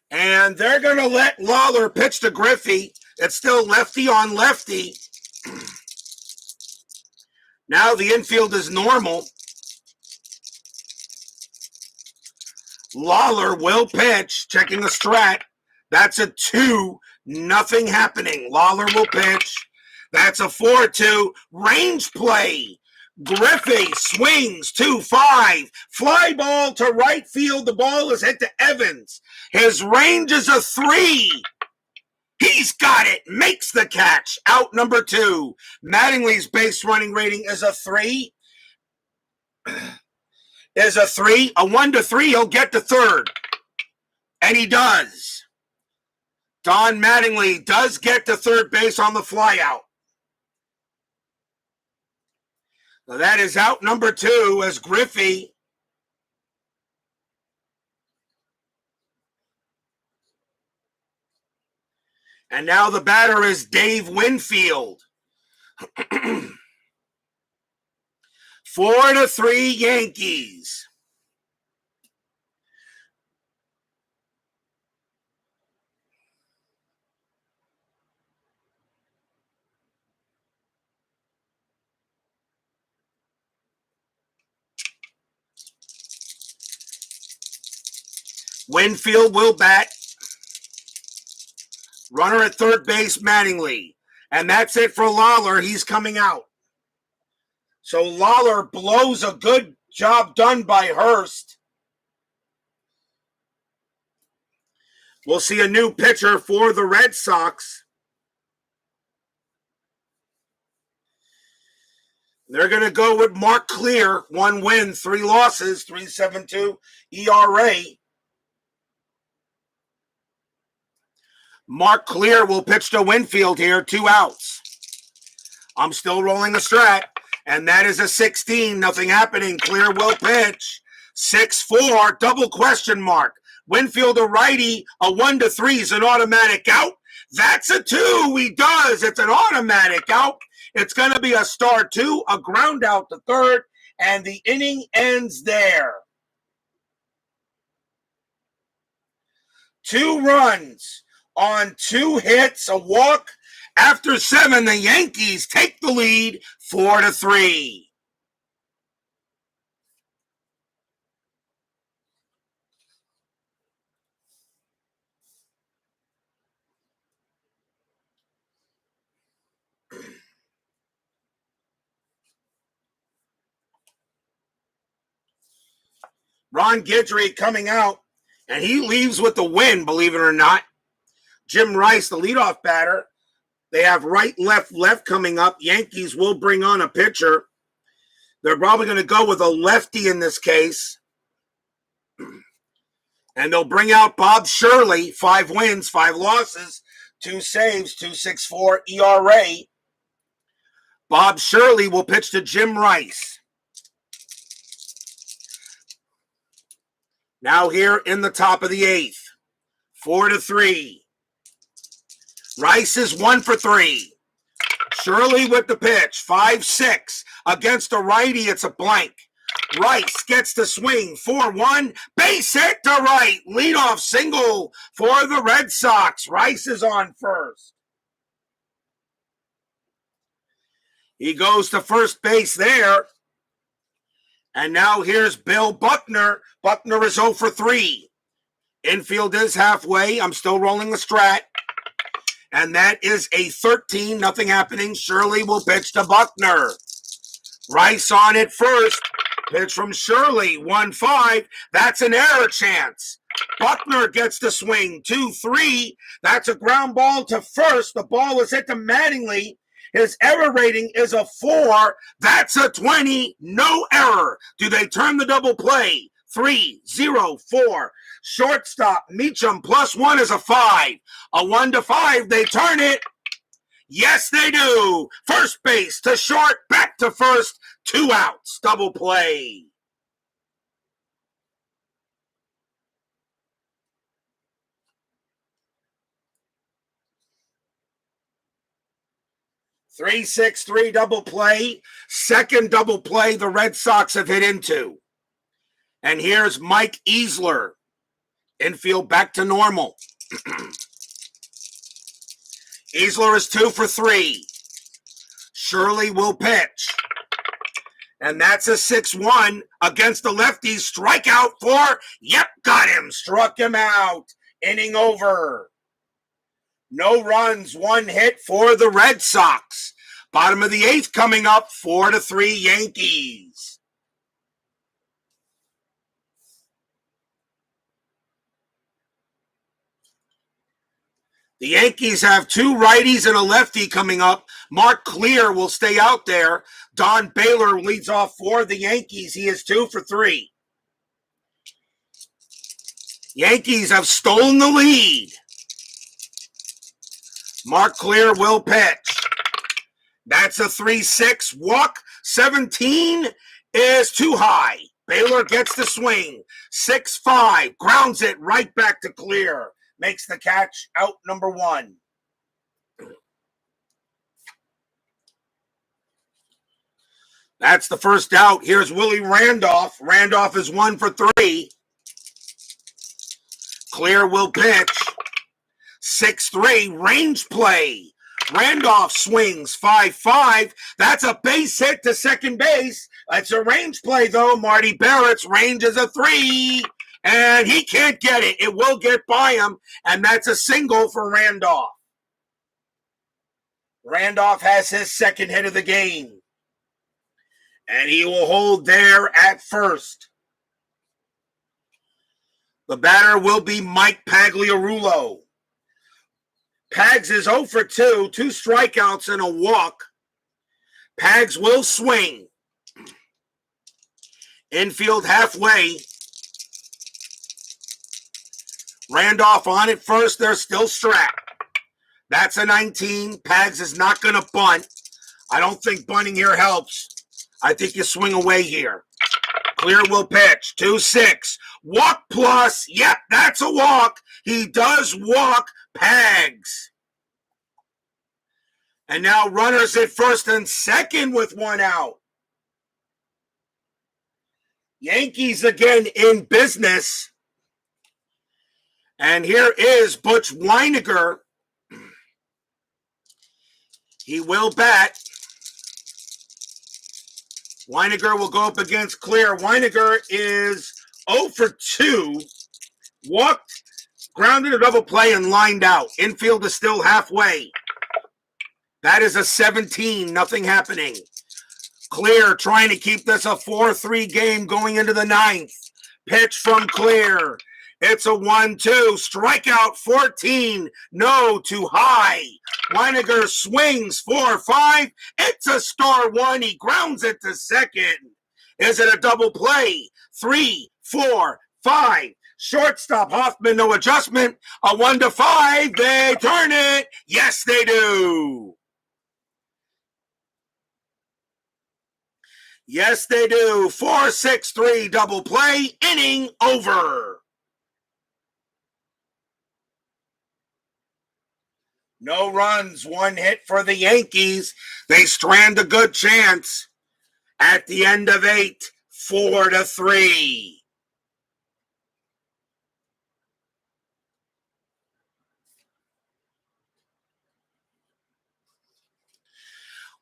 And they're going to let Lawler pitch to Griffey. It's still lefty on lefty. Now the infield is normal. Lawler will pitch, checking the strat. That's a 2, nothing happening. Lawler will pitch. That's a 4-2, range play. Griffey swings 2-5. Fly ball to right field. The ball is hit to Evans. His range is a 3. He's got it. Makes the catch. Out number 2. Mattingly's base running rating is a 3. Is a 3. A 1-3, he'll get to third. And he does. Don Mattingly does get to third base on the flyout. Now that is out number 2 as Griffey. And now the batter is Dave Winfield. 4-3 Yankees. Winfield will bat. Runner at third base, Mattingly. And that's it for Lawler. He's coming out. So Lawler blows a good job done by Hurst. We'll see a new pitcher for the Red Sox. They're going to go with Mark Clear. 1 win, 3 losses, 3.72 ERA. Mark Clear will pitch to Winfield here, 2 outs. I'm still rolling the strat, and that is a 16, nothing happening. Clear will pitch. 6-4, double question mark. Winfield a righty, a 1-3 is an automatic out. That's a 2, he does. It's an automatic out. It's going to be a star 2, a ground out to third, and the inning ends there. 2 runs on 2 hits, a walk. After 7, the Yankees take the lead 4-3. Ron Guidry coming out, and he leaves with the win, believe it or not. Jim Rice, the leadoff batter. They have right, left coming up. Yankees will bring on a pitcher. They're probably going to go with a lefty in this case. And they'll bring out Bob Shirley, 5 wins, 5 losses, 2 saves, 2.64 ERA. Bob Shirley will pitch to Jim Rice. Now here in the top of the 8th, 4-3. Rice is 1 for 3. Shirley with the pitch, 5-6. Against a righty, it's a blank. Rice gets the swing, 4-1. Base hit to right. Leadoff single for the Red Sox. Rice is on first. He goes to first base there. And now here's Bill Buckner. Buckner is 0 for 3. Infield is halfway. I'm still rolling the strat. And that is a 13. Nothing happening. Shirley will pitch to Buckner. Rice on it first. Pitch from Shirley. 1-5. That's an error chance. Buckner gets the swing. 2-3. That's a ground ball to first. The ball is hit to Mattingly. His error rating is a 4. That's a 20. No error. Do they turn the double play? 3-0-4. Shortstop Meacham +1 is a 5. A 1-5. They turn it. Yes, they do. First base to short, back to first. 2 outs. Double play. Three double play. Second double play the Red Sox have hit into. And here's Mike Easler. Infield back to normal. Easler is 2 for 3. Shirley will pitch. And that's a 6-1 against the lefties. Strikeout for, got him. Struck him out. Inning over. No runs, 1 hit for the Red Sox. Bottom of the 8th coming up, 4-3 Yankees. The Yankees have 2 righties and a lefty coming up. Mark Clear will stay out there. Don Baylor leads off for the Yankees. He is 2 for 3. Yankees have stolen the lead. Mark Clear will pitch. That's a 3-6. Walk 17 is too high. Baylor gets the swing. 6-5. Grounds it right back to Clear. Makes the catch, out number 1. That's the first out. Here's Willie Randolph. Randolph is 1 for 3. Clear will pitch. 6-3, range play. Randolph swings 5-5. That's a base hit to second base. That's a range play, though. Marty Barrett's range is a 3. And he can't get it. It will get by him. And that's a single for Randolph. Randolph has his second hit of the game. And he will hold there at first. The batter will be Mike Pagliarulo. Pags is 0 for 2. 2 strikeouts and a walk. Pags will swing. Infield halfway. Randolph on it first. They're still strapped. That's a 19. Pags is not going to bunt. I don't think bunting here helps. I think you swing away here. Clear will pitch. 2-6. Walk plus. Yep, that's a walk. He does walk Pags. And now runners at first and second with 1 out. Yankees again in business. And here is Butch Weiniger. He will bat. Weiniger will go up against Clear. Weiniger is 0 for 2. Walked, grounded a double play, and lined out. Infield is still halfway. That is a 17. Nothing happening. Clear trying to keep this a 4-3 game going into the 9th. Pitch from Clear. It's a 1-2. Strikeout 14. No, too high. Weiniger swings 4-5. It's a star 1. He grounds it to second. Is it a double play? 3, 4, 5. Shortstop Hoffman, no adjustment. A 1-5. They turn it. Yes, they do. Yes, they do. 4-6-3 double play. Inning over. No runs, 1 hit for the Yankees. They strand a good chance at the end of 8, 4-3.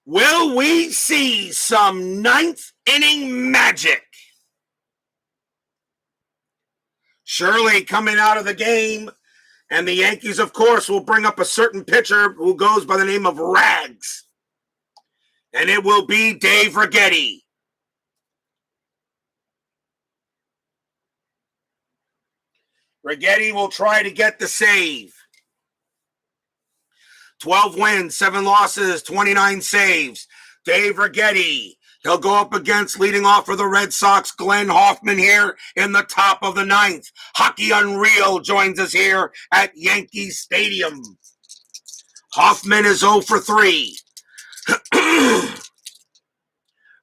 Will we see some 9th inning magic? Shirley coming out of the game. And the Yankees, of course, will bring up a certain pitcher who goes by the name of Rags. And it will be Dave Righetti. Righetti will try to get the save. 12 wins, 7 losses, 29 saves. Dave Righetti. He'll go up against, leading off for the Red Sox, Glenn Hoffman here in the top of the 9th. Hockey Unreal joins us here at Yankee Stadium. Hoffman is 0 for 3.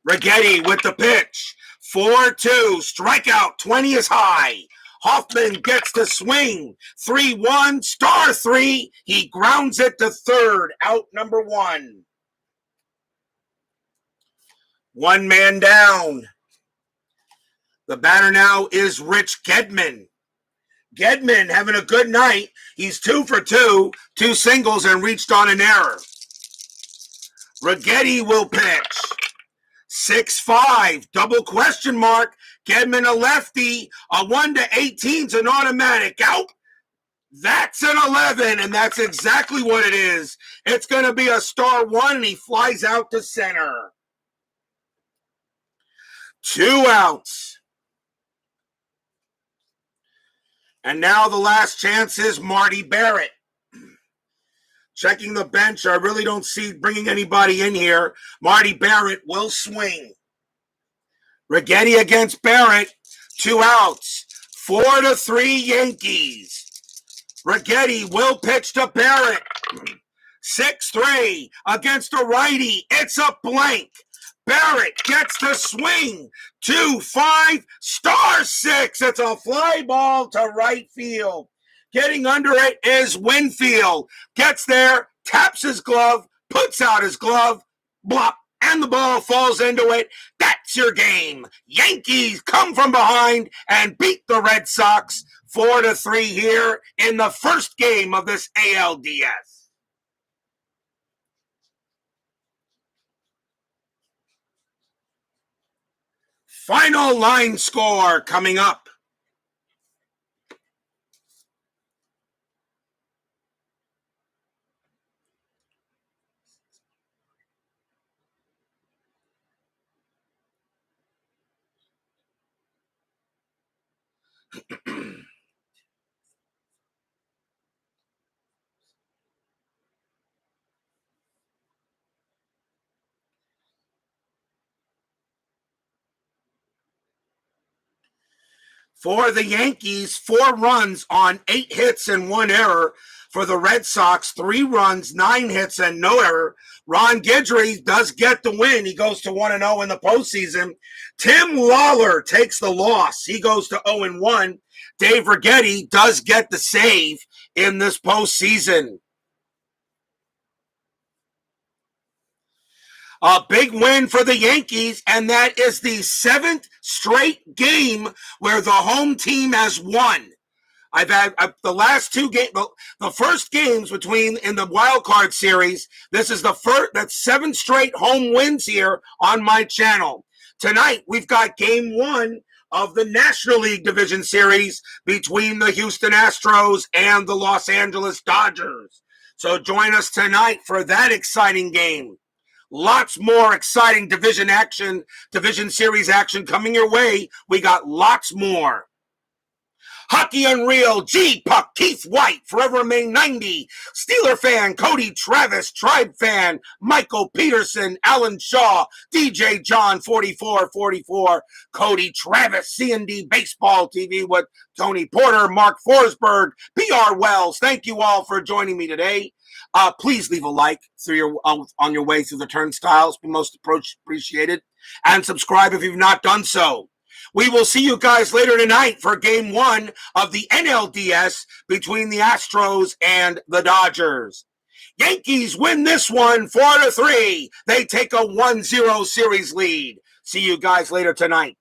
Righetti with the pitch. 4-2, strikeout, 20 is high. Hoffman gets the swing. 3-1, star 3. He grounds it to third, out number 1. 1 man down. The batter now is Rich Gedman. Gedman having a good night. He's 2 for 2, 2 singles and reached on an error. Righetti will pitch. 6-5, double question mark. Gedman a lefty. A 1-18's an automatic out. That's an 11, and that's exactly what it is. It's going to be a star 1, and he flies out to center. 2 outs. And now the last chance is Marty Barrett. Checking the bench, I really don't see bringing anybody in here. Marty Barrett will swing. Righetti against Barrett. 2 outs. 4-3 Yankees. Righetti will pitch to Barrett. 6-3 against a righty. It's a blank. Barrett gets the swing. 2-5, star 6. It's a fly ball to right field. Getting under it is Winfield. Gets there, taps his glove, puts out his glove, blop, and the ball falls into it. That's your game. Yankees come from behind and beat the Red Sox 4-3 here in the first game of this ALDS. Final line score coming up. For the Yankees, 4 runs on 8 hits and 1 error. For the Red Sox, 3 runs, 9 hits, and no error. Ron Guidry does get the win. He goes to 1-0 in the postseason. Tim Lawler takes the loss. He goes to 0-1. Dave Righetti does get the save in this postseason. A big win for the Yankees, and that is the 7th straight game where the home team has won. I've had the last 2 games, the first games in the wild card series. This is the first, that's 7 straight home wins here on my channel. Tonight, we've got game 1 of the National League Division Series between the Houston Astros and the Los Angeles Dodgers. So join us tonight for that exciting game. Lots more exciting division series action coming your way. We got lots more. Hockey Unreal, G-Puck, Keith White, Forever Remain 90, Steeler fan, Cody Travis, Tribe fan, Michael Peterson, Alan Shaw, DJ John 4444, Cody Travis, C&D Baseball TV with Tony Porter, Mark Forsberg, PR Wells. Thank you all for joining me today. Please leave a like on your way through the turnstiles. Be most appreciated. And subscribe if you've not done so. We will see you guys later tonight for game 1 of the NLDS between the Astros and the Dodgers. Yankees win this one 4-3. They take a 1-0 series lead. See you guys later tonight.